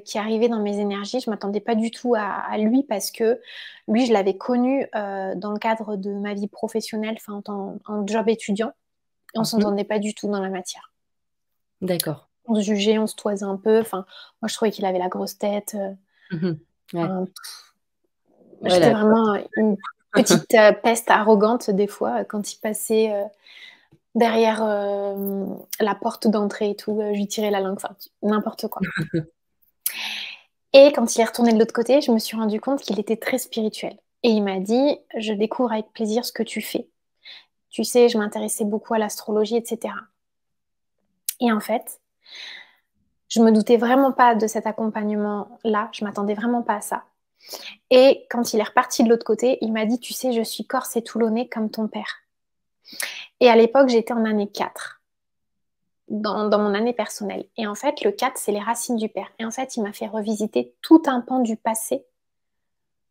qui arrivait dans mes énergies. Je ne m'attendais pas du tout à lui parce que lui, je l'avais connu dans le cadre de ma vie professionnelle, enfin, en job étudiant, et on ne Mhm. s'entendait pas du tout dans la matière. D'accord. On se jugeait, on se toisait un peu. Enfin, moi, je trouvais qu'il avait la grosse tête. Mhm. Ouais. Enfin, j'étais Voilà. vraiment une petite peste arrogante des fois quand il passait derrière la porte d'entrée et tout, je lui tirais la langue, enfin, n'importe quoi. Et quand il est retourné de l'autre côté, je me suis rendu compte qu'il était très spirituel. Et il m'a dit, je découvre avec plaisir ce que tu fais. Tu sais, je m'intéressais beaucoup à l'astrologie, etc. Et en fait, je me doutais vraiment pas de cet accompagnement-là, je m'attendais vraiment pas à ça. Et quand il est reparti de l'autre côté, il m'a dit, tu sais, je suis corse et toulonnais comme ton père. Et à l'époque, j'étais en année 4, dans mon année personnelle. Et en fait, le 4, c'est les racines du père. Et en fait, il m'a fait revisiter tout un pan du passé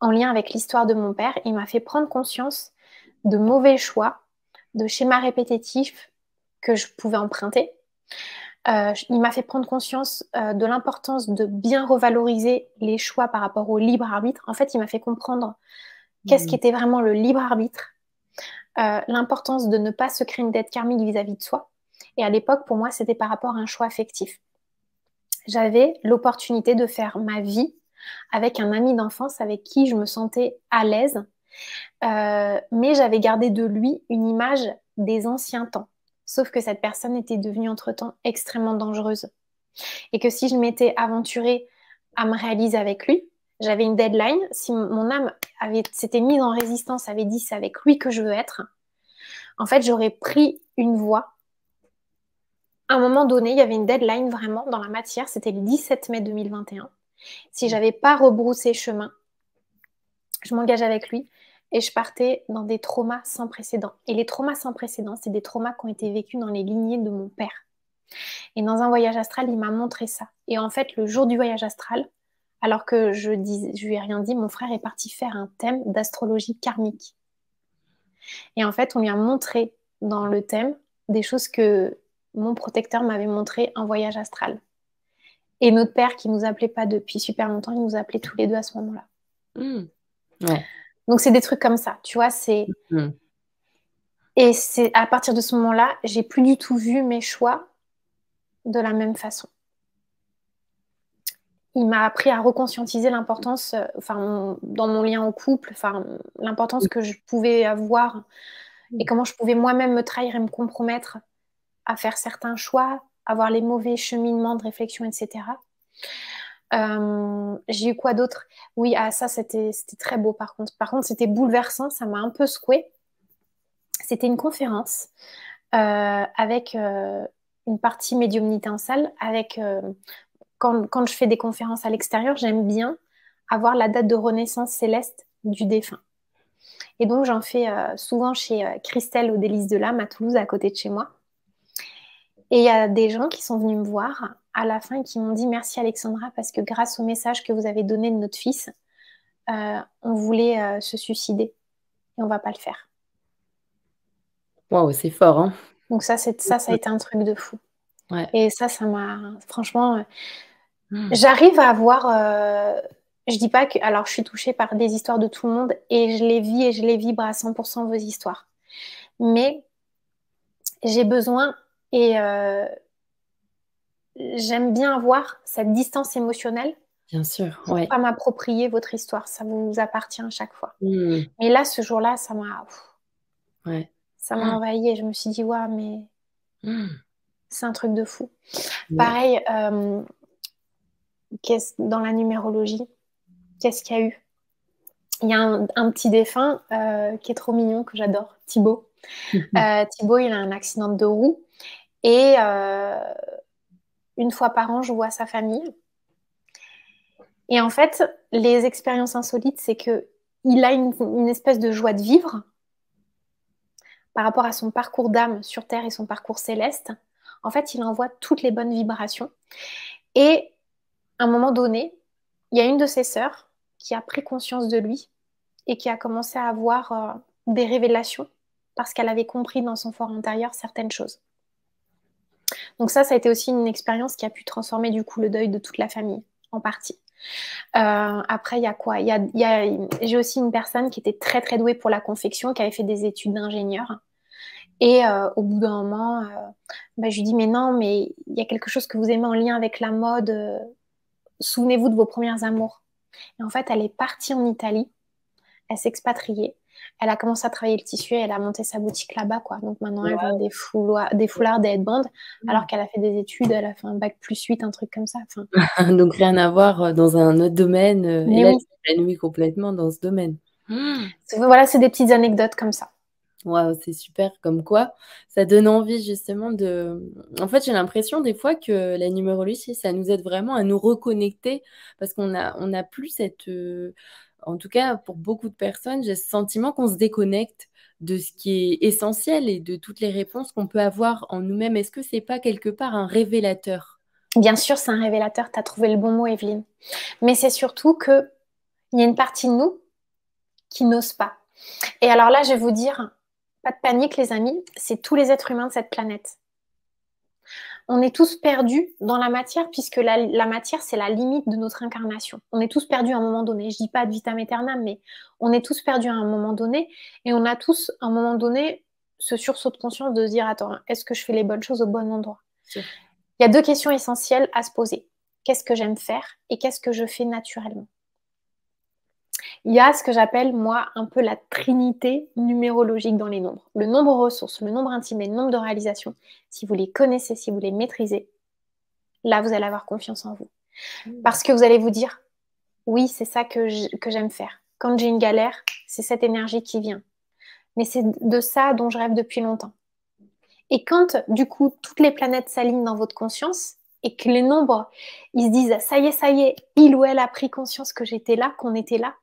en lien avec l'histoire de mon père. Il m'a fait prendre conscience de mauvais choix, de schémas répétitifs que je pouvais emprunter. Il m'a fait prendre conscience de l'importance de bien revaloriser les choix par rapport au libre arbitre. En fait, il m'a fait comprendre qu'est-ce Mhm. qu'était vraiment le libre arbitre, l'importance de ne pas se créer une dette karmique vis-à-vis de soi. Et à l'époque, pour moi, c'était par rapport à un choix affectif. J'avais l'opportunité de faire ma vie avec un ami d'enfance avec qui je me sentais à l'aise, mais j'avais gardé de lui une image des anciens temps. Sauf que cette personne était devenue entre-temps extrêmement dangereuse. Et que si je m'étais aventurée à me réaliser avec lui, j'avais une deadline. Si mon âme s'était mise en résistance, avait dit c'est avec lui que je veux être, en fait, j'aurais pris une voie. À un moment donné, il y avait une deadline vraiment dans la matière, c'était le 17 mai 2021. Si j'avais pas rebroussé chemin, je m'engage avec lui et je partais dans des traumas sans précédent. Et les traumas sans précédent, c'est des traumas qui ont été vécus dans les lignées de mon père. Et dans un voyage astral, il m'a montré ça. Et en fait, le jour du voyage astral, alors que je lui ai rien dit, mon frère est parti faire un thème d'astrologie karmique. Et en fait, on lui a montré dans le thème des choses que mon protecteur m'avait montré un voyage astral. Et notre père, qui nous appelait pas depuis super longtemps, il nous appelait tous les deux à ce moment-là. Ouais. Donc, c'est des trucs comme ça, tu vois, c'est... Mm. Et c'est à partir de ce moment-là, j'ai plus du tout vu mes choix de la même façon. Il m'a appris à reconscientiser l'importance, dans mon lien au couple, l'importance que je pouvais avoir et comment je pouvais moi-même me trahir et me compromettre à faire certains choix, avoir les mauvais cheminements de réflexion, etc. J'ai eu quoi d'autre? Oui, ça, c'était très beau par contre. Par contre, c'était bouleversant, ça m'a un peu secouée. C'était une conférence avec une partie médiumnité en salle. Quand je fais des conférences à l'extérieur, j'aime bien avoir la date de renaissance céleste du défunt. Et donc, j'en fais souvent chez Christelle aux Délices de l'âme à Toulouse, à côté de chez moi. Et il y a des gens qui sont venus me voir à la fin et qui m'ont dit merci Alexandra parce que grâce au message que vous avez donné de notre fils, on voulait se suicider et on va pas le faire. Waouh, c'est fort, hein. Donc ça a été un truc de fou. Ouais. Et ça m'a... Franchement, Mm. j'arrive à avoir... je dis pas que... Alors, je suis touchée par des histoires de tout le monde et je les vis et je les vibre à 100% vos histoires. Mais j'ai besoin et j'aime bien avoir cette distance émotionnelle Bien sûr, pour ouais. pas m'approprier votre histoire. Ça vous appartient à chaque fois. Mm. Mais là, ce jour-là, Ouais. ça m'a envahie et je me suis dit, waouh, mais Mm. c'est un truc de fou. Ouais. Pareil, dans la numérologie, qu'est-ce qu'il y a eu? Il y a un petit défunt qui est trop mignon, que j'adore, Thibaut. Thibaut, il a un accident de roue et une fois par an, je vois sa famille. Et en fait, les expériences insolites, c'est que il a une espèce de joie de vivre par rapport à son parcours d'âme sur Terre et son parcours céleste. En fait, il envoie toutes les bonnes vibrations. Et à un moment donné, il y a une de ses sœurs qui a pris conscience de lui et qui a commencé à avoir des révélations parce qu'elle avait compris dans son fort intérieur certaines choses. Donc ça a été aussi une expérience qui a pu transformer du coup le deuil de toute la famille, en partie. Après, il y a quoi? J'ai aussi une personne qui était très très douée pour la confection, qui avait fait des études d'ingénieur. Et au bout d'un moment, je lui dis, mais non, mais il y a quelque chose que vous aimez en lien avec la mode. Souvenez-vous de vos premières amours. Et en fait, elle est partie en Italie, elle s'est expatriée, elle a commencé à travailler le tissu et elle a monté sa boutique là-bas, quoi. Donc maintenant, elle vend des foulards, des headbands, alors qu'elle a fait des études, elle a fait un bac +8, un truc comme ça. Enfin, Donc rien à voir dans un autre domaine. Et mais là, oui, tu t'épanouis complètement dans ce domaine. Mm. voilà, c'est des petites anecdotes comme ça. Waouh, c'est super. Comme quoi, ça donne envie justement de. En fait, j'ai l'impression des fois que la numérologie, ça nous aide vraiment à nous reconnecter parce qu'on a plus cette. En tout cas, pour beaucoup de personnes, j'ai ce sentiment qu'on se déconnecte de ce qui est essentiel et de toutes les réponses qu'on peut avoir en nous-mêmes. Est-ce que c'est pas quelque part un révélateur? Bien sûr, c'est un révélateur, tu as trouvé le bon mot, Evelyne. Mais c'est surtout qu'il y a une partie de nous qui n'ose pas. Et alors là, je vais vous dire, pas de panique, les amis, c'est tous les êtres humains de cette planète. On est tous perdus dans la matière, puisque la matière, c'est la limite de notre incarnation. On est tous perdus à un moment donné. Je dis pas ad vitam aeternam, mais on est tous perdus à un moment donné. Et on a tous, à un moment donné, ce sursaut de conscience de se dire, attends, est-ce que je fais les bonnes choses au bon endroit? Sûr. Il y a deux questions essentielles à se poser. Qu'est-ce que j'aime faire et qu'est-ce que je fais naturellement? Il y a ce que j'appelle, moi, un peu la trinité numérologique dans les nombres. Le nombre ressources, le nombre intime et le nombre de réalisations. Si vous les connaissez, si vous les maîtrisez, là, vous allez avoir confiance en vous. Parce que vous allez vous dire, oui, c'est ça que j'aime faire. Quand j'ai une galère, c'est cette énergie qui vient. Mais c'est de ça dont je rêve depuis longtemps. Et quand, du coup, toutes les planètes s'alignent dans votre conscience et que les nombres, ils se disent, ça y est, il ou elle a pris conscience que j'étais là, qu'on était là.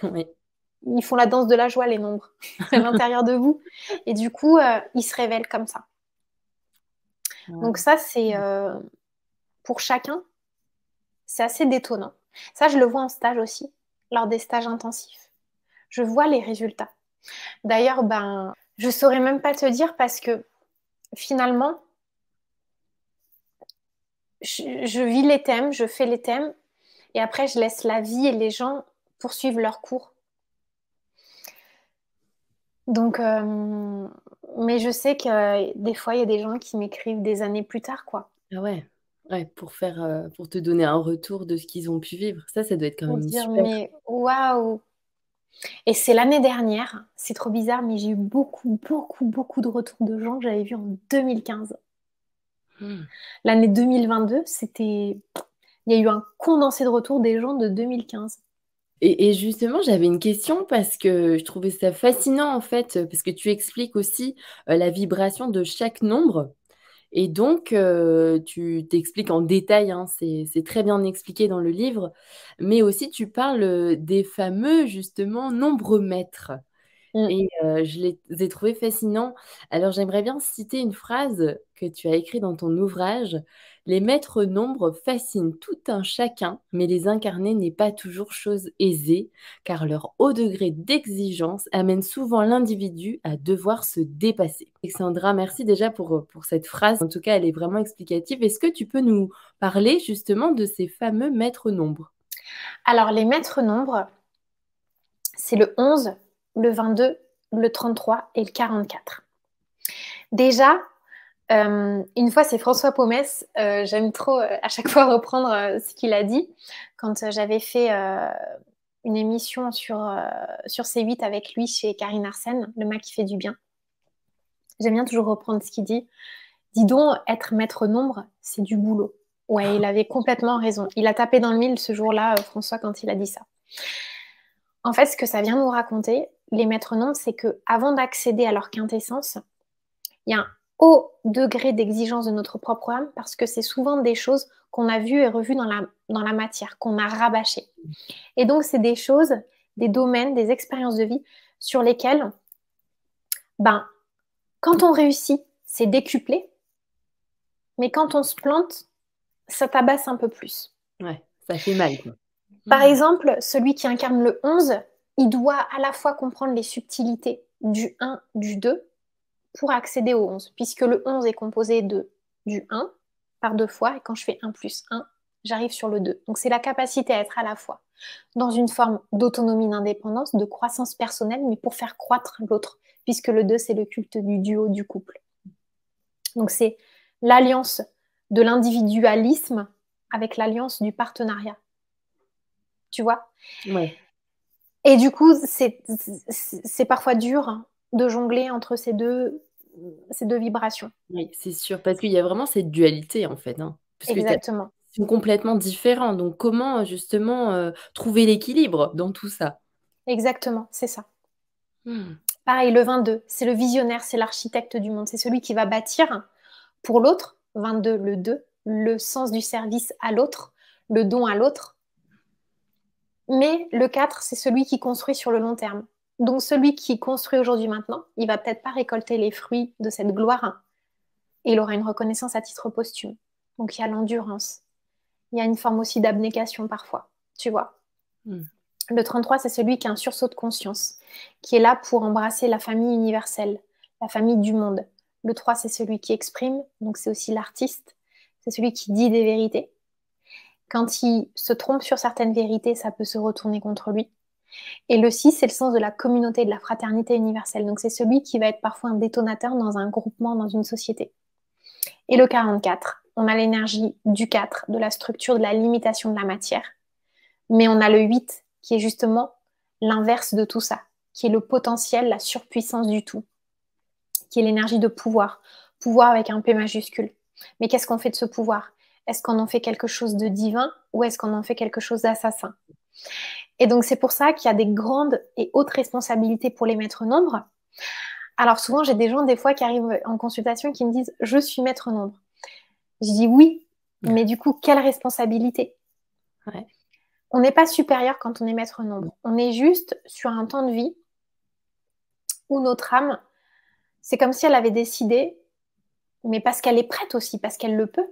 Oui. Ils font la danse de la joie, les nombres, à l'intérieur de vous. Et du coup, ils se révèlent comme ça. Donc ça, c'est pour chacun, c'est assez détonnant. Ça, je le vois en stage aussi, lors des stages intensifs. Je vois les résultats. D'ailleurs, je saurais même pas te dire parce que finalement, je vis les thèmes, je fais les thèmes, et après, je laisse la vie et les gens poursuivre leur cours. Donc, mais je sais que des fois, il y a des gens qui m'écrivent des années plus tard, quoi. Ah ouais, ouais, pour te donner un retour de ce qu'ils ont pu vivre. Ça doit être quand Pour même dire, super. mais waouh! Et c'est l'année dernière, c'est trop bizarre, mais j'ai eu beaucoup, beaucoup, beaucoup de retours de gens que j'avais vus en 2015. Hmm. L'année 2022, c'était... Il y a eu un condensé de retours des gens de 2015. Et justement, j'avais une question parce que je trouvais ça fascinant en fait, parce que tu expliques aussi la vibration de chaque nombre. Et donc, tu t'expliques en détail, hein, c'est très bien expliqué dans le livre, mais aussi tu parles des fameux, justement, nombres maîtres. Mm. Et je les ai trouvés fascinants. Alors, j'aimerais bien citer une phrase que tu as écrite dans ton ouvrage. Les maîtres nombres fascinent tout un chacun, mais les incarner n'est pas toujours chose aisée, car leur haut degré d'exigence amène souvent l'individu à devoir se dépasser. Alexandra, merci déjà pour cette phrase. En tout cas, elle est vraiment explicative. Est-ce que tu peux nous parler justement de ces fameux maîtres nombres? Alors, les maîtres nombres, c'est le 11, le 22, le 33 et le 44. Déjà, une fois, c'est François Pomès. J'aime trop à chaque fois reprendre ce qu'il a dit. Quand j'avais fait une émission sur C8 avec lui chez Karine Arsène, Le mal qui fait du bien. J'aime bien toujours reprendre ce qu'il dit. Dis donc, être maître nombre, c'est du boulot. Ouais, il avait complètement raison. Il a tapé dans le mille ce jour-là, François, quand il a dit ça. En fait, ce que ça vient nous raconter, les maîtres nombres, c'est que avant d'accéder à leur quintessence, il y a un haut degré d'exigence de notre propre âme parce que c'est souvent des choses qu'on a vues et revues dans la matière, qu'on a rabâchées. Et donc, c'est des choses, des domaines, des expériences de vie sur lesquelles, ben, quand on réussit, c'est décuplé, mais quand on se plante, ça tabasse un peu plus. Ouais, ça fait mal, quoi. Par Hmm. exemple, celui qui incarne le 11, il doit à la fois comprendre les subtilités du 1, du 2, pour accéder au 11, puisque le 11 est composé du 1 par deux fois, et quand je fais 1 plus 1, j'arrive sur le 2. Donc c'est la capacité à être à la fois dans une forme d'autonomie, d'indépendance, de croissance personnelle, mais pour faire croître l'autre, puisque le 2, c'est le culte du duo, du couple. Donc c'est l'alliance de l'individualisme avec l'alliance du partenariat. Tu vois? Ouais. Et du coup, c'est parfois dur hein, de jongler entre ces deux vibrations. Oui, c'est sûr, parce qu'il y a vraiment cette dualité en fait, hein, parce que Exactement. ils sont complètement différents. Donc comment justement trouver l'équilibre dans tout ça? Exactement, c'est ça. Hmm. Pareil, le 22, c'est le visionnaire, c'est l'architecte du monde, c'est celui qui va bâtir pour l'autre, 22, le 2, le sens du service à l'autre, le don à l'autre. Mais le 4, c'est celui qui construit sur le long terme. Donc celui qui construit aujourd'hui maintenant, il va peut-être pas récolter les fruits de cette gloire et il aura une reconnaissance à titre posthume. Donc il y a l'endurance, il y a une forme aussi d'abnégation parfois, tu vois. Hmm. Le 33, c'est celui qui a un sursaut de conscience, qui est là pour embrasser la famille universelle, la famille du monde. Le 3, c'est celui qui exprime, donc c'est aussi l'artiste, c'est celui qui dit des vérités. Quand il se trompe sur certaines vérités, ça peut se retourner contre lui. Et le 6, c'est le sens de la communauté, de la fraternité universelle. Donc c'est celui qui va être parfois un détonateur dans un groupement, dans une société. Et le 44, on a l'énergie du 4, de la structure, de la limitation de la matière. Mais on a le 8 qui est justement l'inverse de tout ça, qui est le potentiel, la surpuissance du tout, qui est l'énergie de pouvoir, pouvoir avec un P majuscule. Mais qu'est-ce qu'on fait de ce pouvoir? Est-ce qu'on en fait quelque chose de divin ou est-ce qu'on en fait quelque chose d'assassin? Et donc c'est pour ça qu'il y a des grandes et hautes responsabilités pour les maîtres nombres. Alors souvent j'ai des gens des fois qui arrivent en consultation qui me disent je suis maître nombre. Je dis oui, mais du coup quelle responsabilité? Ouais. On n'est pas supérieur quand on est maître nombre. On est juste sur un temps de vie où notre âme, c'est comme si elle avait décidé, mais parce qu'elle est prête aussi, parce qu'elle le peut,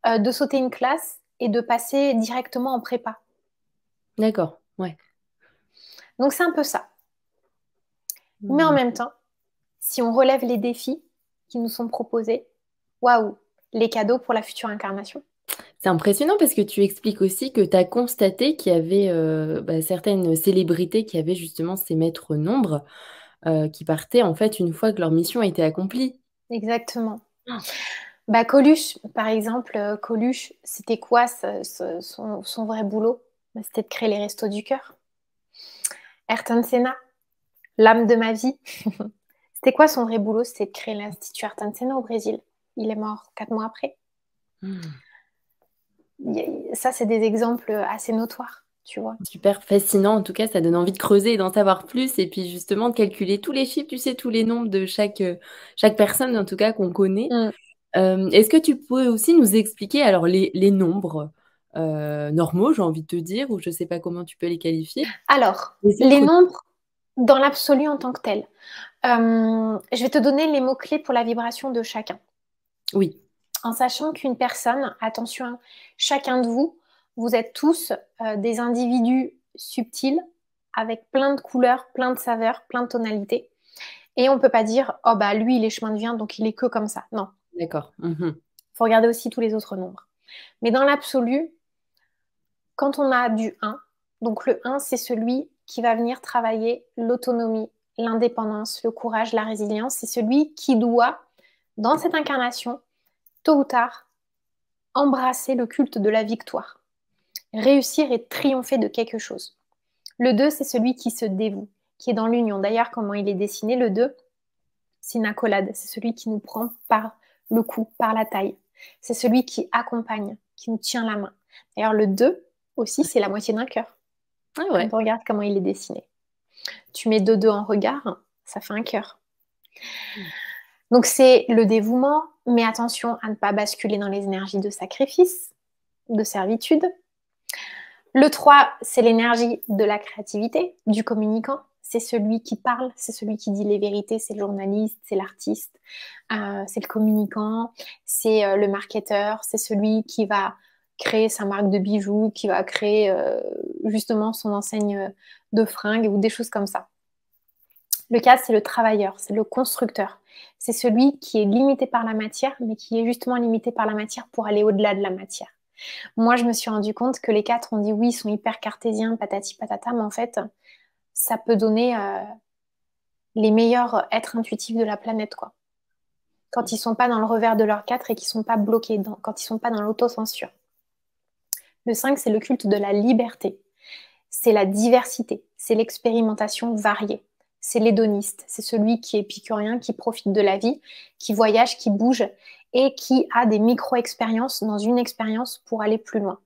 de sauter une classe et de passer directement en prépa. D'accord, ouais. Donc c'est un peu ça. Mais en Hmm. même temps, si on relève les défis qui nous sont proposés, waouh, les cadeaux pour la future incarnation. C'est impressionnant parce que tu expliques aussi que tu as constaté qu'il y avait certaines célébrités qui avaient justement ces maîtres nombres qui partaient en fait une fois que leur mission a été accomplie. Exactement. Ah, Bah, Coluche, par exemple, Coluche, c'était quoi son vrai boulot? Bah, c'était de créer les restos du cœur. Ayrton Senna, l'âme de ma vie. C'était quoi son vrai boulot? C'était de créer l'Institut Ayrton Senna au Brésil. Il est mort 4 mois après. hmm. Ça, c'est des exemples assez notoires, tu vois. Super fascinant, en tout cas, ça donne envie de creuser et d'en savoir plus, et puis justement de calculer tous les chiffres, tu sais, tous les nombres de chaque personne, en tout cas, qu'on connaît. Mm. Est-ce que tu peux aussi nous expliquer alors les nombres normaux, j'ai envie de te dire, ou je ne sais pas comment tu peux les qualifier, Alors, les les autres? nombres dans l'absolu en tant que tels. Je vais te donner les mots-clés pour la vibration de chacun. Oui, En sachant qu'une personne, attention, hein, chacun de vous, vous êtes tous des individus subtils avec plein de couleurs, plein de saveurs, plein de tonalités. Et on ne peut pas dire, oh bah lui, il est chemin de viande, donc il est que comme ça. Non, d'accord. Mhm. il faut regarder aussi tous les autres nombres. Mais dans l'absolu, quand on a du 1, donc le 1, c'est celui qui va venir travailler l'autonomie, l'indépendance, le courage, la résilience. C'est celui qui doit, dans cette incarnation, tôt ou tard, embrasser le culte de la victoire, réussir et triompher de quelque chose. Le 2, c'est celui qui se dévoue, qui est dans l'union. D'ailleurs, comment il est dessiné, le 2, c'est une accolade. C'est celui qui nous prend par le cou, par la taille. C'est celui qui accompagne, qui nous tient la main. D'ailleurs, le 2 aussi, c'est la moitié d'un cœur. Ah Quand ouais. on regarde comment il est dessiné. Tu mets deux en regard, ça fait un cœur. Donc c'est le dévouement, mais attention à ne pas basculer dans les énergies de sacrifice, de servitude. Le 3, c'est l'énergie de la créativité, du communicant. C'est celui qui parle, c'est celui qui dit les vérités, c'est le journaliste, c'est l'artiste, c'est le communicant, c'est le marketeur, c'est celui qui va créer sa marque de bijoux, qui va créer justement son enseigne de fringues ou des choses comme ça. Le 4, c'est le travailleur, c'est le constructeur. C'est celui qui est limité par la matière, mais qui est justement limité par la matière pour aller au-delà de la matière. Moi, je me suis rendu compte que les 4, on dit oui, ils sont hyper cartésiens, patati patata, mais en fait, ça peut donner les meilleurs êtres intuitifs de la planète, quoi. Quand ils sont pas dans le revers de leur 4 et qu'ils sont pas bloqués, quand ils sont pas dans l'autocensure. Le 5, c'est le culte de la liberté. C'est la diversité, c'est l'expérimentation variée. C'est l'hédoniste, c'est celui qui est épicurien, qui profite de la vie, qui voyage, qui bouge et qui a des micro-expériences dans une expérience pour aller plus loin.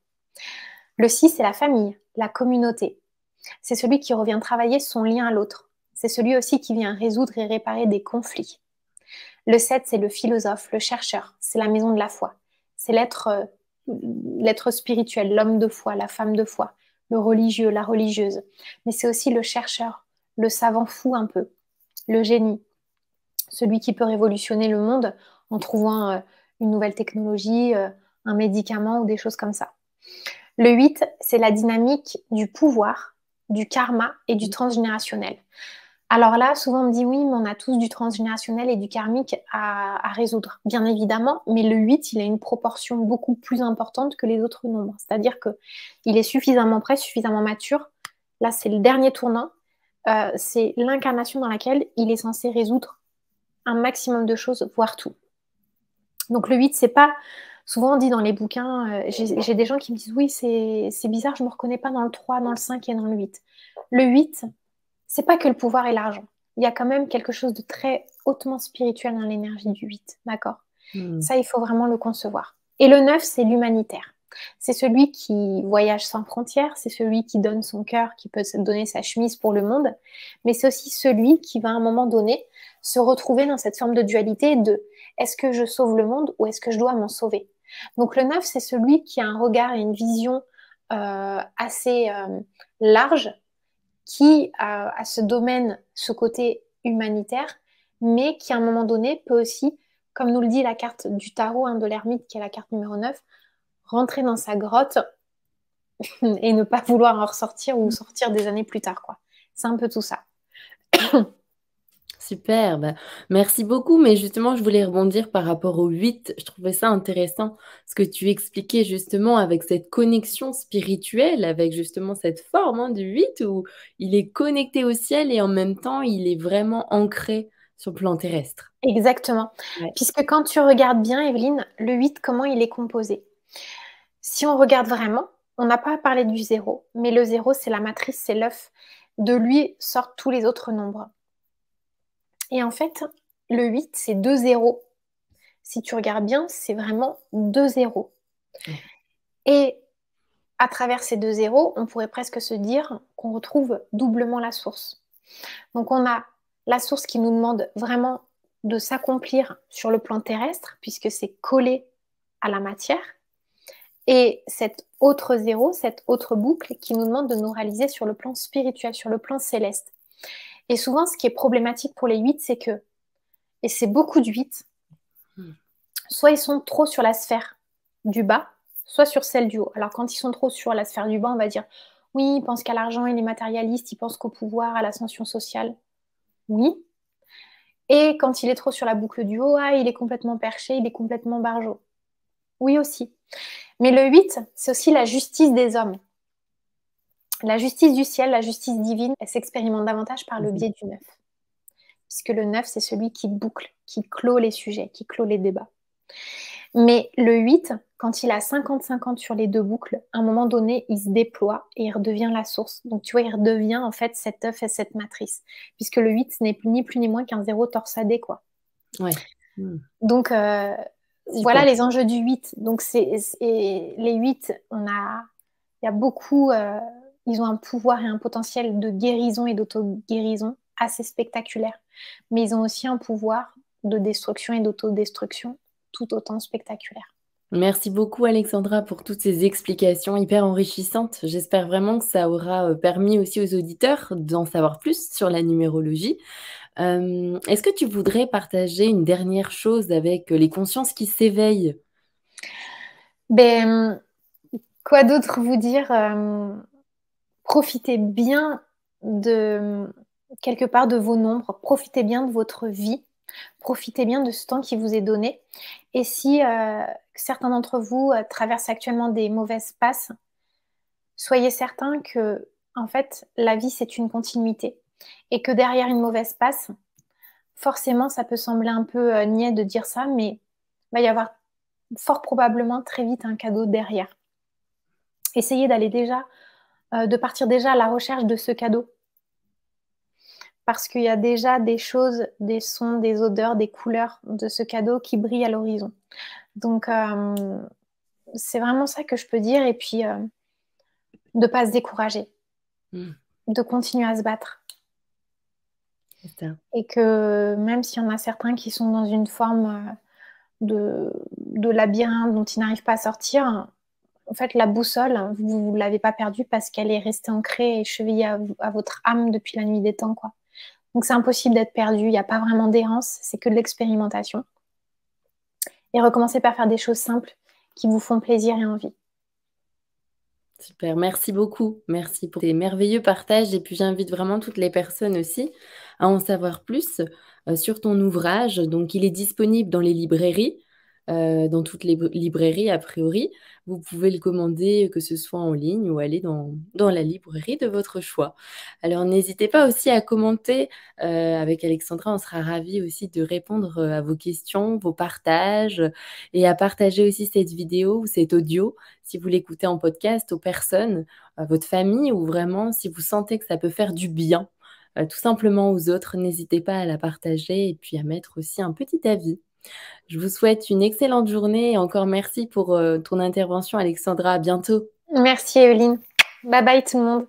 Le 6, c'est la famille, la communauté. C'est celui qui revient travailler son lien à l'autre. C'est celui aussi qui vient résoudre et réparer des conflits. Le 7, c'est le philosophe, le chercheur. C'est la maison de la foi. C'est l'être spirituel, l'homme de foi, la femme de foi, le religieux, la religieuse. Mais c'est aussi le chercheur, le savant fou un peu, le génie, celui qui peut révolutionner le monde en trouvant une nouvelle technologie, un médicament ou des choses comme ça. Le 8, c'est la dynamique du pouvoir, du karma et du transgénérationnel. Alors là, souvent on me dit oui, mais on a tous du transgénérationnel et du karmique à résoudre, bien évidemment, mais le 8, il a une proportion beaucoup plus importante que les autres nombres. C'est-à-dire qu'il est suffisamment prêt, suffisamment mature. Là, c'est le dernier tournant. C'est l'incarnation dans laquelle il est censé résoudre un maximum de choses, voire tout. Donc le 8, c'est pas... Souvent on dit dans les bouquins, j'ai des gens qui me disent oui, c'est bizarre, je ne me reconnais pas dans le 3, dans le 5 et dans le 8. Le 8, c'est pas que le pouvoir et l'argent. Il y a quand même quelque chose de très hautement spirituel dans l'énergie du 8, d'accord? Ça, il faut vraiment le concevoir. Et le 9, c'est l'humanitaire. C'est celui qui voyage sans frontières, c'est celui qui donne son cœur, qui peut donner sa chemise pour le monde, mais c'est aussi celui qui va à un moment donné se retrouver dans cette forme de dualité de est-ce que je sauve le monde ou est-ce que je dois m'en sauver? Donc le 9, c'est celui qui a un regard et une vision assez large, qui a ce domaine, ce côté humanitaire, mais qui à un moment donné peut aussi, comme nous le dit la carte du tarot de l'ermite, qui est la carte numéro 9, rentrer dans sa grotte et ne pas vouloir en ressortir ou sortir des années plus tard, quoi. C'est un peu tout ça. Super, bah, merci beaucoup. Mais justement, je voulais rebondir par rapport au 8. Je trouvais ça intéressant ce que tu expliquais justement avec cette connexion spirituelle, avec justement cette forme du 8 où il est connecté au ciel et en même temps, il est vraiment ancré sur le plan terrestre. Exactement. Ouais. Puisque quand tu regardes bien, Evelyne, le 8, comment il est composé? Si on regarde vraiment, on n'a pas parlé du zéro, mais le zéro, c'est la matrice, c'est l'œuf. De lui sortent tous les autres nombres. Et en fait, le 8, c'est deux zéros. Si tu regardes bien, c'est vraiment deux zéros. Ouais. Et à travers ces deux zéros, on pourrait presque se dire qu'on retrouve doublement la source. Donc on a la source qui nous demande vraiment de s'accomplir sur le plan terrestre, puisque c'est collé à la matière. Et cet autre zéro, cette autre boucle qui nous demande de nous réaliser sur le plan spirituel, sur le plan céleste. Et souvent, ce qui est problématique pour les 8, c'est que, et c'est beaucoup de 8, soit ils sont trop sur la sphère du bas, soit sur celle du haut. Alors quand ils sont trop sur la sphère du bas, on va dire, oui, ils pensent qu'à l'argent, il est matérialiste, ils pensent qu'au pouvoir, à l'ascension sociale. Oui. Et quand il est trop sur la boucle du haut, ah, il est complètement perché, il est complètement barjot. Oui aussi. Mais le 8, c'est aussi la justice des hommes. La justice du ciel, la justice divine, elle s'expérimente davantage par le biais du 9. Puisque le 9, c'est celui qui boucle, qui clôt les sujets, qui clôt les débats. Mais le 8, quand il a 50-50 sur les deux boucles, à un moment donné, il se déploie et il redevient la source. Donc tu vois, il redevient en fait cet œuf et cette matrice. Puisque le 8, ce n'est ni plus ni moins qu'un zéro torsadé, quoi. Ouais. Donc voilà Super. les enjeux du 8. Donc les 8, il y a beaucoup, ils ont un pouvoir et un potentiel de guérison et d'auto-guérison assez spectaculaire. Mais ils ont aussi un pouvoir de destruction et d'autodestruction tout autant spectaculaire. Merci beaucoup Alexandra pour toutes ces explications hyper enrichissantes. J'espère vraiment que ça aura permis aussi aux auditeurs d'en savoir plus sur la numérologie. Est-ce que tu voudrais partager une dernière chose avec les consciences qui s'éveillent? Ben, quoi d'autre vous dire? Profitez bien de quelque part de vos nombres, profitez bien de votre vie, profitez bien de ce temps qui vous est donné. Et si certains d'entre vous traversent actuellement des mauvaises passes, soyez certains que en fait la vie c'est une continuité et que derrière une mauvaise passe, forcément ça peut sembler un peu niais de dire ça, mais il va y avoir fort probablement très vite un cadeau derrière. Essayez d'aller déjà, de partir déjà à la recherche de ce cadeau. Parce qu'il y a déjà des choses, des sons, des odeurs, des couleurs de ce cadeau qui brillent à l'horizon. Donc, c'est vraiment ça que je peux dire. Et puis, de ne pas se décourager, de continuer à se battre. C'est ça. Et que même s'il y en a certains qui sont dans une forme de labyrinthe dont ils n'arrivent pas à sortir, en fait, la boussole, vous ne l'avez pas perdue parce qu'elle est restée ancrée et chevillée à votre âme depuis la nuit des temps, quoi. Donc, c'est impossible d'être perdu. Il n'y a pas vraiment d'errance. C'est que de l'expérimentation. Et recommencez par faire des choses simples qui vous font plaisir et envie. Super, merci beaucoup. Merci pour tes merveilleux partages. Et puis j'invite vraiment toutes les personnes aussi à en savoir plus sur ton ouvrage. Donc il est disponible dans les librairies, dans toutes les librairies a priori. Vous pouvez le commander, que ce soit en ligne ou aller dans la librairie de votre choix. Alors n'hésitez pas aussi à commenter avec Alexandra. On sera ravis aussi de répondre à vos questions, vos partages et à partager aussi cette vidéo ou cet audio si vous l'écoutez en podcast aux personnes, à votre famille ou vraiment si vous sentez que ça peut faire du bien tout simplement aux autres, n'hésitez pas à la partager et puis à mettre aussi un petit avis. Je vous souhaite une excellente journée et encore merci pour ton intervention, Alexandra. À bientôt. Merci, Evelyne. Bye bye tout le monde.